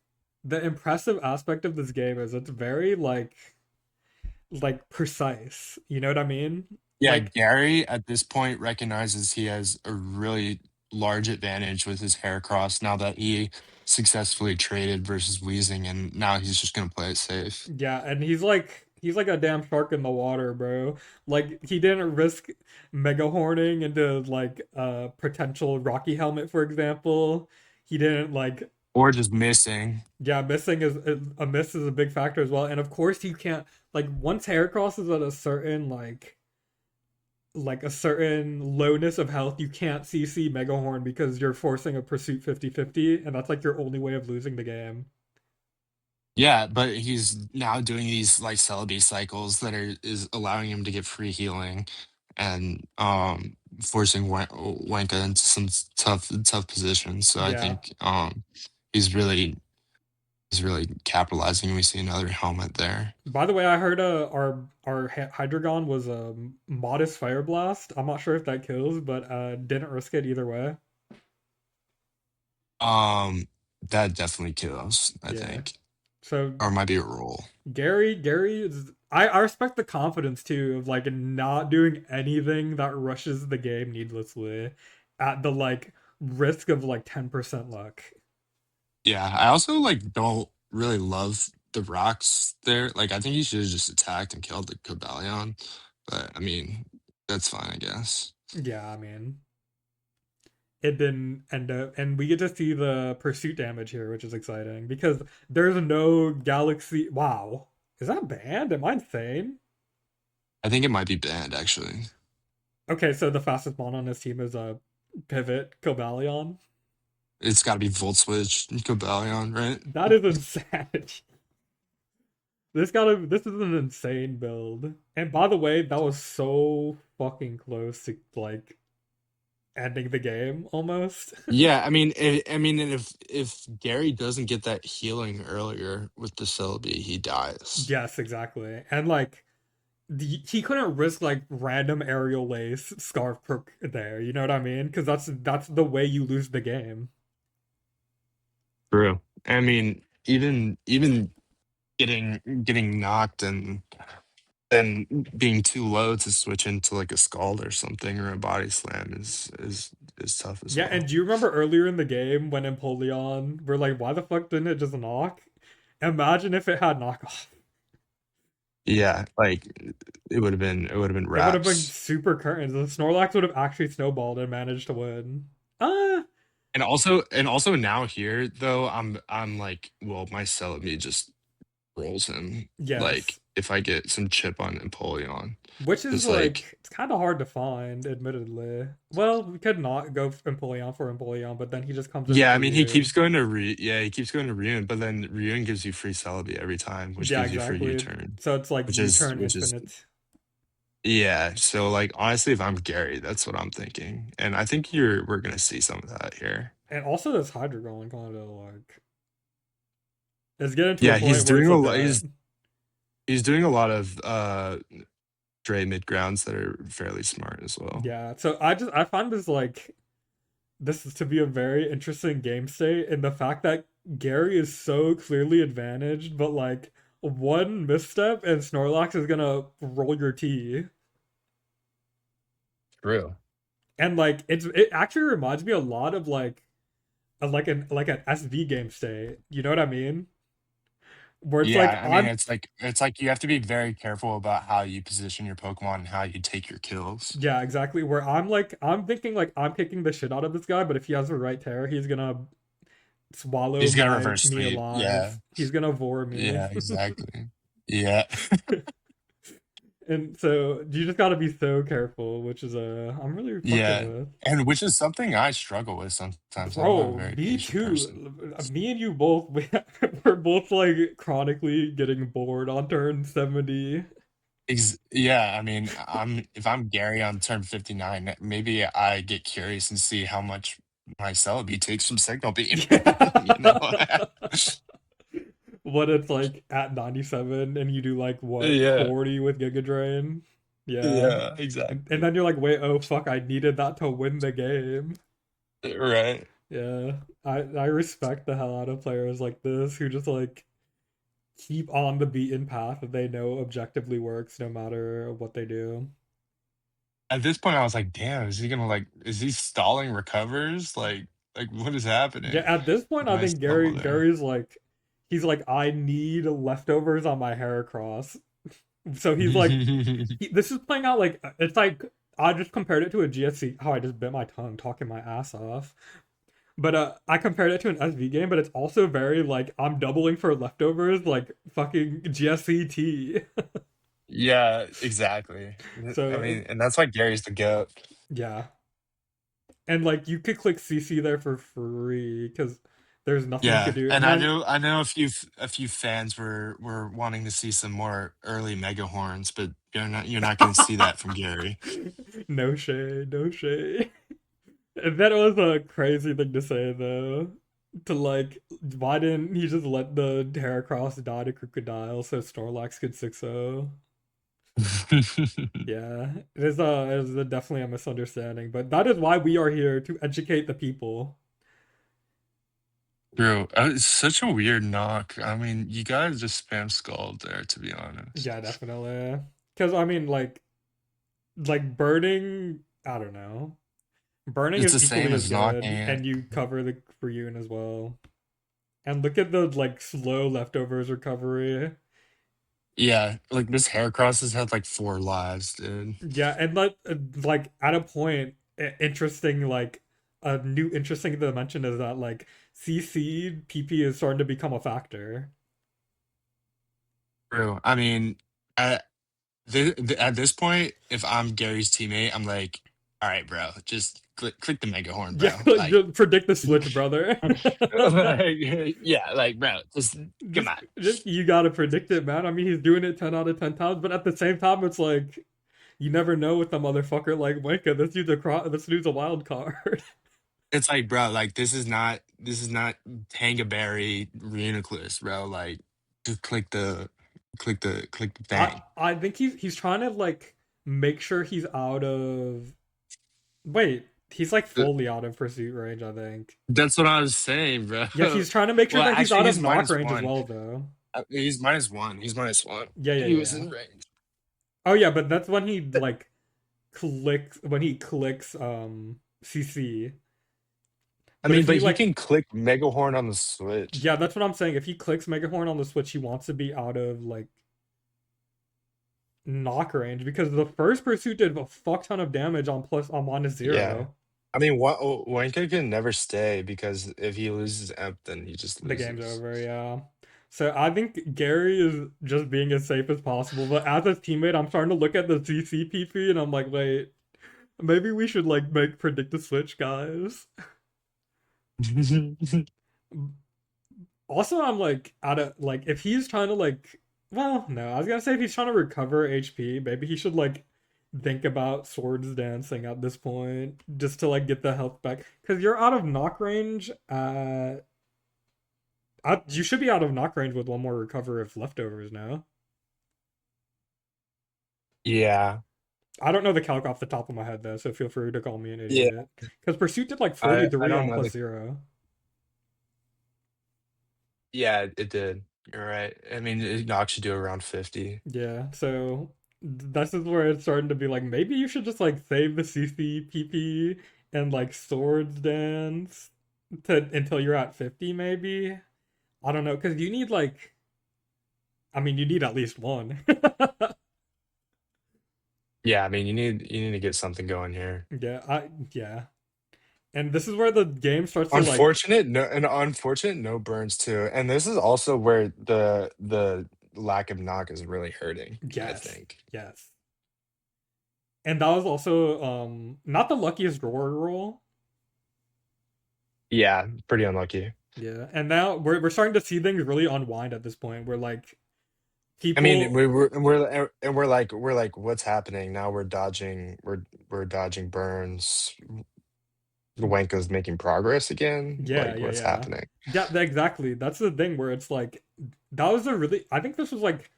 Speaker 1: the impressive aspect of this game is it's very like precise. You know what I mean?
Speaker 2: Yeah,
Speaker 1: Like
Speaker 2: Gary at this point recognizes he has a really large advantage with his hair cross now that he successfully traded versus Weezing, and now he's just gonna play it safe.
Speaker 1: yeah, and he's like a damn shark in the water, bro. Like he didn't risk mega horning into like a potential Rocky helmet, for example. He didn't like
Speaker 2: Or just missing.
Speaker 1: yeah, missing is a miss is a big factor as well. And of course you can't like once hair crosses at a certain like a certain lowness of health, you can't CC Mega Horn because you're forcing a pursuit 50-50, and that's like your only way of losing the game.
Speaker 2: Yeah, but he's now doing these like Celebi cycles that are is allowing him to get free healing and forcing Wenka into some tough positions. So I
Speaker 1: Yeah.
Speaker 2: think he's really he's really capitalizing. We see another helmet there.
Speaker 1: By the way, I heard our Hydreigon was a modest fire blast. I'm not sure if that kills, but didn't risk it either way.
Speaker 2: Um that definitely kills, I
Speaker 1: Yeah.
Speaker 2: think.
Speaker 1: So
Speaker 2: Or it might be a roll.
Speaker 1: Gary is I respect the confidence too of like not doing anything that rushes the game needlessly at the like risk of like 10% luck.
Speaker 2: Yeah, I also like don't really love the rocks there. Like I think he should have just attacked and killed the Cobalion. But I mean, that's fine, I guess.
Speaker 1: Yeah, I mean, it didn't end up, and we get to see the pursuit damage here, which is exciting because there's no galaxy. Wow, is that banned? Am I insane?
Speaker 2: I think it might be banned actually.
Speaker 1: Okay, so the fastest mon on his team is a pivot Cobalion.
Speaker 2: It's gotta be Volt Switch Cobalion, right?
Speaker 1: That is insanity. This is an insane build. And by the way, that was so fucking close to like ending the game almost.
Speaker 2: Yeah, I mean, I mean, and if Gary doesn't get that healing earlier with the Celebi, he dies.
Speaker 1: Yes, exactly. And like he couldn't risk like random aerial lace scarf perk there. You know what I mean? Because that's the way you lose the game.
Speaker 2: True. I mean, even getting knocked and then being too low to switch into like a scald or something or a body slam is tough as
Speaker 1: Yeah,
Speaker 2: well.
Speaker 1: and do you remember earlier in the game when Empoleon we're like, why the fuck didn't it just knock? Imagine if it had knockoff.
Speaker 2: Yeah, like it would have been
Speaker 1: It would have been
Speaker 2: wraps.
Speaker 1: super curtains. The Snorlax would have actually snowballed and managed to win.
Speaker 2: And also now here though, I'm like, well, my Celebi just rolls him. Like
Speaker 1: Yes.
Speaker 2: if I get some chip on Empoleon,
Speaker 1: Which is
Speaker 2: because like
Speaker 1: like it's kind of hard to find, admittedly. Well, we could not go Empoleon for Empoleon, but then he just comes in
Speaker 2: yeah, I
Speaker 1: for
Speaker 2: mean he
Speaker 1: you.
Speaker 2: keeps going to he keeps going to Ryun, but then Ryun gives you free Celebi every time, which
Speaker 1: Yeah,
Speaker 2: gives you free
Speaker 1: exactly.
Speaker 2: U-turn,
Speaker 1: So it's like U-turn
Speaker 2: which is
Speaker 1: infinite.
Speaker 2: yeah. So like honestly, if I'm Gary, that's what I'm thinking, and I think we're gonna see some of that here.
Speaker 1: And also this Hydreigon kind of like it's getting to a
Speaker 2: Yeah,
Speaker 1: point where it's a threat.
Speaker 2: he's doing a lot of Dre mid grounds that are fairly smart as well.
Speaker 1: Yeah. So I find this is to be a very interesting game state in the fact that Gary is so clearly advantaged, but like one misstep and Snorlax is gonna roll your T.
Speaker 2: True.
Speaker 1: And like it actually reminds me a lot of like an SV game state. You know what I mean? Where it's like
Speaker 2: Yeah, I mean,
Speaker 1: I'm
Speaker 2: it's like you have to be very careful about how you position your Pokemon and how you take your kills.
Speaker 1: yeah, exactly. Where I'm thinking like I'm kicking the shit out of this guy, but if he has the right tear, he's gonna swallow
Speaker 2: He's gonna
Speaker 1: my
Speaker 2: reverse
Speaker 1: me
Speaker 2: sweep. Yeah.
Speaker 1: alive. He's gonna vor me.
Speaker 2: Yeah, exactly. Yeah.
Speaker 1: And so you just gotta be so careful, which is I'm really fucking
Speaker 2: Yeah.
Speaker 1: with.
Speaker 2: And which is something I struggle with sometimes. I'm a
Speaker 1: Bro,
Speaker 2: very
Speaker 1: me
Speaker 2: patient person.
Speaker 1: too. Me and you both, we're both like chronically getting bored on turn 70.
Speaker 2: Yeah, I mean, I'm if I'm Gary on turn 59, maybe I get curious and see how much my Celebi takes from Signal Beam, you know?
Speaker 1: Yeah. What it's like at 97 and you do like what
Speaker 2: Yeah,
Speaker 1: 40 with Giga Drain? Yeah.
Speaker 2: yeah,
Speaker 1: And
Speaker 2: exactly.
Speaker 1: then you're like, wait, oh fuck, I needed that to win the game.
Speaker 2: Right.
Speaker 1: Yeah. I respect the hell out of players like this who just like keep on the beaten path that they know objectively works no matter what they do.
Speaker 2: At this point, I was like, "Damn, is he gonna, like is he stalling recovers? What is
Speaker 1: Yeah,
Speaker 2: happening?"
Speaker 1: at this point I
Speaker 2: Nice
Speaker 1: think
Speaker 2: tumble there.
Speaker 1: Gary's like he's like I need leftovers on my Heracross. So he's like this is playing out like it's like I just compared it to a GSC. How I just bit my tongue talking my ass off. But I compared it to an SV game, but it's also very like I'm doubling for leftovers, like fucking GSCT.
Speaker 2: Yeah, exactly. I
Speaker 1: So
Speaker 2: mean, and that's why Gary's the GOAT.
Speaker 1: yeah, and like you could click CC there for free because there's nothing you could
Speaker 2: Yeah,
Speaker 1: do.
Speaker 2: and
Speaker 1: And then
Speaker 2: I know a few fans were wanting to see some more early mega horns, but you're not gonna see that from Gary.
Speaker 1: no shade, no shade. That was a crazy thing to say though. To like, why didn't he just let the Heracross die to Crocodile so Snorlax could 6-0? Yeah, it is definitely a misunderstanding, but that is why we are here to educate the people.
Speaker 2: Bro, it's such a weird knock. I mean, you guys just spam Scald there, to be honest.
Speaker 1: Yeah, definitely. Because I mean, like burning, I don't know. Burning
Speaker 2: It's
Speaker 1: is
Speaker 2: the
Speaker 1: equally
Speaker 2: same
Speaker 1: as
Speaker 2: as knocking
Speaker 1: good,
Speaker 2: it.
Speaker 1: and you cover the for Yun as well. And look at the like slow leftovers recovery.
Speaker 2: Yeah, like this Heracross has had like 4 lives, dude.
Speaker 1: Yeah, and like at a point, interesting like a new interesting dimension is that like CC PP is starting to become a factor.
Speaker 2: True. I mean, at at this point, if I'm Gary's teammate, I'm like, "All right, bro, just click the mega horn,
Speaker 1: Yeah,
Speaker 2: bro."
Speaker 1: like,
Speaker 2: Like,
Speaker 1: just predict the switch, brother.
Speaker 2: like, yeah, like, bro, just come on.
Speaker 1: Just you gotta predict it, man. I mean, he's doing it 10 out of 10 times, but at the same time, it's like you never know with a motherfucker like Winka. This dude's a wild card.
Speaker 2: It's like, bro, like this is not Tangaberry Reuniclus, bro. Like, just click the thing.
Speaker 1: I think he's trying to like make sure he's out of. Wait, he's like
Speaker 2: Uh,
Speaker 1: fully out of pursuit range. I think.
Speaker 2: That's what I was saying, bro.
Speaker 1: Yeah, he's trying to make sure
Speaker 2: Well,
Speaker 1: that he's
Speaker 2: actually,
Speaker 1: out of
Speaker 2: he's
Speaker 1: knock
Speaker 2: minus
Speaker 1: range as
Speaker 2: one.
Speaker 1: well, though.
Speaker 2: He's minus one. He's minus one.
Speaker 1: Yeah, yeah,
Speaker 2: He was
Speaker 1: yeah.
Speaker 2: in range.
Speaker 1: Oh yeah, but that's when he like clicks CC.
Speaker 2: I
Speaker 1: But
Speaker 2: mean,
Speaker 1: if
Speaker 2: but
Speaker 1: he
Speaker 2: he
Speaker 1: like
Speaker 2: can click Megahorn on the Switch.
Speaker 1: yeah, that's what I'm saying. If he clicks Megahorn on the Switch, he wants to be out of like knock range because the first pursuit did a fuck ton of damage on minus
Speaker 2: Yeah.
Speaker 1: zero.
Speaker 2: I mean, what Wanka can never stay because if he loses Emp, then he just
Speaker 1: The game's
Speaker 2: loses.
Speaker 1: over, yeah. So I think Gary is just being as safe as possible. But as his teammate, I'm starting to look at the CCPP and I'm like, wait, maybe we should like make predict the switch, guys. Also, I'm like out of like if he's trying to like well, no, I was gonna say if he's trying to recover HP, maybe he should like think about swords dancing at this point just to like get the health back because you're out of knock range. You should be out of knock range with one more recover of leftovers now.
Speaker 2: Yeah.
Speaker 1: I don't know the calc off the top of my head though, so feel free to call me an
Speaker 2: Yeah.
Speaker 1: idiot. Because Pursuit did like
Speaker 2: I
Speaker 1: 43
Speaker 2: don't
Speaker 1: on
Speaker 2: know
Speaker 1: plus
Speaker 2: the
Speaker 1: zero.
Speaker 2: Yeah, it did. You're right. I mean, Nox should do around 50.
Speaker 1: Yeah, so this is where it's starting to be like maybe you should just like save the CCPP and like swords dance to until you're at 50 maybe. I don't know, because you need like I mean you need at least one.
Speaker 2: Yeah, I mean, you need to get something going here.
Speaker 1: Yeah. And this is where the game starts to like
Speaker 2: Unfortunate no burns too. And this is also where the lack of knock is really hurting, I
Speaker 1: yes,
Speaker 2: think.
Speaker 1: yes. And that was also not the luckiest drawer roll.
Speaker 2: Yeah, pretty unlucky.
Speaker 1: Yeah. And now we're starting to see things really unwind at this point. Where like
Speaker 2: I mean,
Speaker 1: People,
Speaker 2: we're like, what's happening now? We're dodging burns. Wenka's making progress again.
Speaker 1: yeah,
Speaker 2: Like,
Speaker 1: yeah,
Speaker 2: what's
Speaker 1: yeah.
Speaker 2: happening?
Speaker 1: Yeah, exactly. That's the thing where it's like that was a really I think this was like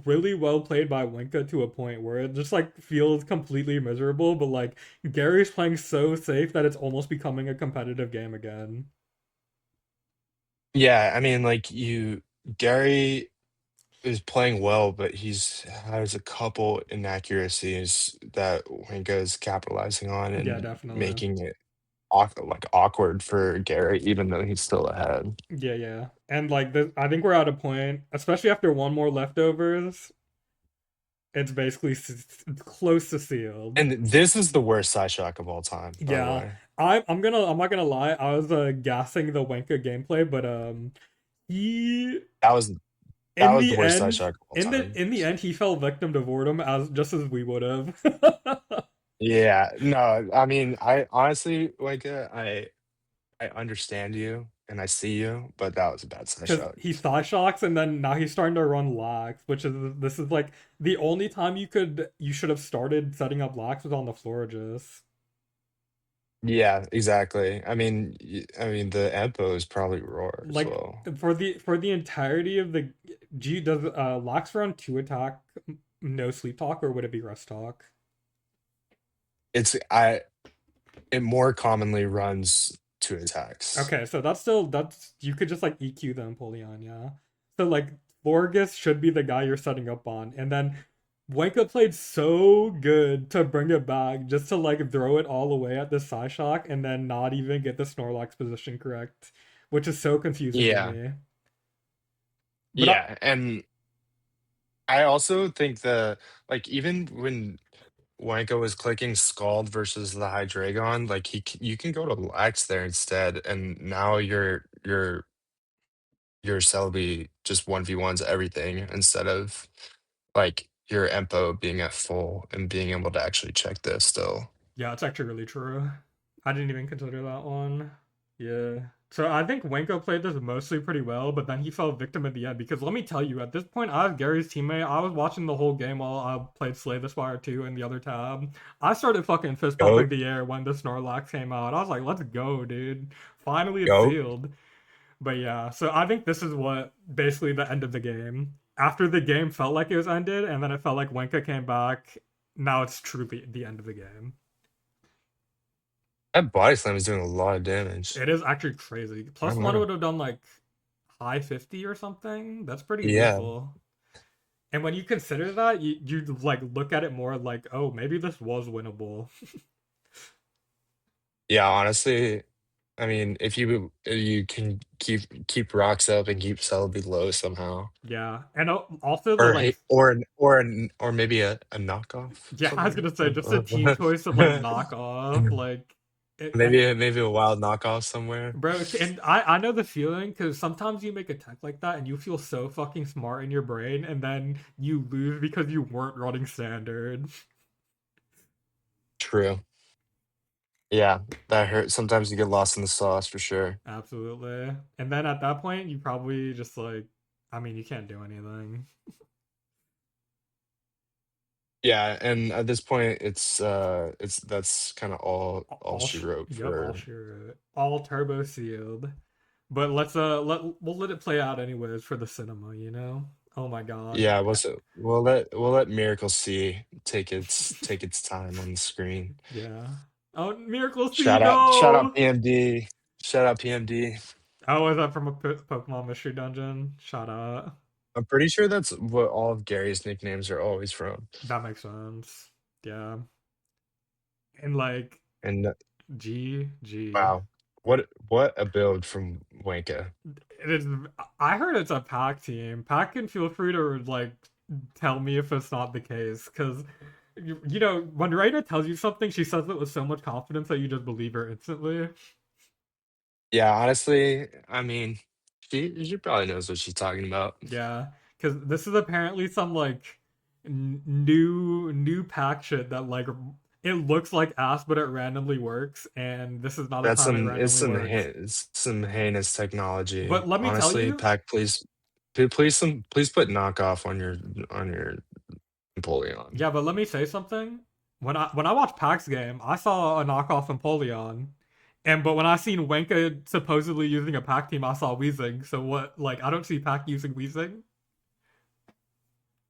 Speaker 1: really well played by Winka to a point where it just like feels completely miserable, but like Gary's playing so safe that it's almost becoming a competitive game again.
Speaker 2: Yeah, I mean, like Gary is playing well, but he's has a couple inaccuracies that Wenka is capitalizing on
Speaker 1: Yeah,
Speaker 2: and
Speaker 1: definitely.
Speaker 2: making it awkward for Gary, even though he's still ahead.
Speaker 1: Yeah, yeah. And like this, I think we're at a point, especially after one more leftovers, it's basically close to sealed.
Speaker 2: And this is the worst side shock of all time, by the
Speaker 1: Yeah.
Speaker 2: way.
Speaker 1: I'm not gonna lie, I was gassing the Wenka gameplay, but he
Speaker 2: That was that
Speaker 1: in
Speaker 2: was the
Speaker 1: the
Speaker 2: worst side
Speaker 1: end
Speaker 2: shock of all time.
Speaker 1: in the end he fell victim to boredom as just as we would have.
Speaker 2: Yeah, no, I mean, I honestly, like, I understand you and I see you, but that was a bad side
Speaker 1: Because
Speaker 2: shock.
Speaker 1: he side shocks and then now he's starting to run lax, which is this is like the only time you should have started setting up lax was on the Florges.
Speaker 2: Yeah, exactly. I mean, the EPO is probably Roar as
Speaker 1: Like
Speaker 2: well.
Speaker 1: for the entirety of the G does lax run two attack no sleep talk or would it be rest talk?
Speaker 2: It's I it more commonly runs 2 attacks.
Speaker 1: Okay, so that's you could just like EQ the Empoleon, yeah. So like Florges should be the guy you're setting up on, and then Wenka played so good to bring it back, just to like throw it all away at the Psyshock and then not even get the Snorlax position correct, which is so confusing to
Speaker 2: Yeah.
Speaker 1: me. But
Speaker 2: Yeah, and I also think like, even when Wanko was clicking Scald versus the Hydreigon, like, you can go to Lax there instead, and now your Celebi just 1v1s everything instead of, like, your Empo being at full and being able to actually check this still.
Speaker 1: yeah, it's actually really true. I didn't even consider that one. Yeah. So I think Wenko played this mostly pretty well, but then he fell victim at the end because let me tell you, at this point, I was Gary's teammate. I was watching the whole game while I played Slay the Spire 2 in the other tab. I started fucking fist pumping
Speaker 2: Goat,
Speaker 1: the air when the Snorlax came out. I was like, let's go, dude. Finally, it's
Speaker 2: goat.
Speaker 1: sealed. But yeah, so I think this is what basically the end of the game. After the game felt like it was ended, and then it felt like Wenka came back. Now it's truly the end of the game.
Speaker 2: That body slam is doing a lot of damage.
Speaker 1: It is actually crazy.
Speaker 2: I
Speaker 1: Plus
Speaker 2: don't
Speaker 1: one
Speaker 2: know.
Speaker 1: would have done like high 50 or something. That's pretty
Speaker 2: Yeah.
Speaker 1: lethal. And when you consider that, you like look at it more like, oh, maybe this was winnable.
Speaker 2: Yeah, honestly, I mean, if you can keep rocks up and keep Celebi low somehow,
Speaker 1: Yeah, and also the like,
Speaker 2: or maybe a knockoff
Speaker 1: yeah, I was
Speaker 2: somewhere,
Speaker 1: gonna say just a team choice of like knock off, like, and
Speaker 2: maybe a wild knockoff somewhere.
Speaker 1: bro, and I know the feeling because sometimes you make a tech like that and you feel so fucking smart in your brain, and then you lose because you weren't running standard.
Speaker 2: True. Yeah, that hurts. Sometimes you get lost in the sauce for sure.
Speaker 1: Absolutely. And then at that point, you probably just like, I mean, you can't do anything.
Speaker 2: Yeah, and at this point, it's that's kind of all she wrote
Speaker 1: Yep, all
Speaker 2: for.
Speaker 1: sure, all turbo sealed. But we'll let it play out anyways for the cinema, you know. Oh my god.
Speaker 2: Yeah, we'll let Miracle C take its time on the screen.
Speaker 1: Yeah. Oh, Miracle Sea,
Speaker 2: Shout out
Speaker 1: no!
Speaker 2: PMD. Shout out PMD.
Speaker 1: Oh, is that from a Pokemon Mystery Dungeon? Shout out.
Speaker 2: I'm pretty sure that's what all of Gary's nicknames are always from.
Speaker 1: That makes sense. Yeah. And like,
Speaker 2: And
Speaker 1: G.
Speaker 2: wow, what a build from Wanka.
Speaker 1: It is. I heard it's a pack team. Pack can feel free to like tell me if it's not the case, because you know when Raina tells you something, she says it with so much confidence that you just believe her instantly.
Speaker 2: Yeah, honestly, I mean, she probably knows what she's talking about.
Speaker 1: Yeah, because this is apparently some like new pack shit that like it looks like ass, but it randomly works, and this is not the time it randomly works.
Speaker 2: It's some heinous technology.
Speaker 1: But let me tell
Speaker 2: Honestly,
Speaker 1: you,
Speaker 2: Pack, please Dude, please put knockoff on your Napoleon.
Speaker 1: Yeah, but let me say something. When I watched Pac's game, I saw a knockoff Empoleon. And but when I seen Wenka supposedly using a Pac team, I saw Weezing. So what? Like I don't see Pac using Weezing.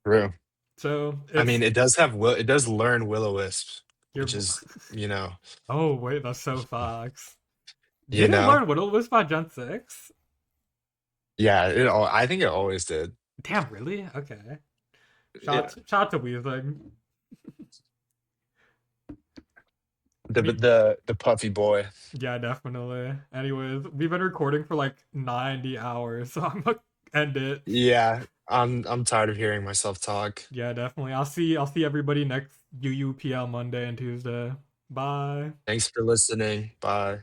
Speaker 2: True.
Speaker 1: So
Speaker 2: I mean,
Speaker 1: it's
Speaker 2: it does learn Will-O-Wisp, which
Speaker 1: your.
Speaker 2: is, you know,
Speaker 1: Oh wait, that's so facts.
Speaker 2: you
Speaker 1: Did it
Speaker 2: know.
Speaker 1: learn Whittle Wisp by Gen 6?
Speaker 2: Yeah, I think it always did.
Speaker 1: Damn, really? Okay.
Speaker 2: Yeah.
Speaker 1: Shout out to Weezing. Me,
Speaker 2: The puffy boy.
Speaker 1: yeah, definitely. Anyways, we've been recording for like 90 hours, so I'm gonna end it.
Speaker 2: Yeah, I'm tired of hearing myself talk.
Speaker 1: Yeah, definitely. I'll see everybody next UUPL Monday and Tuesday. Bye.
Speaker 2: Thanks for listening. Bye.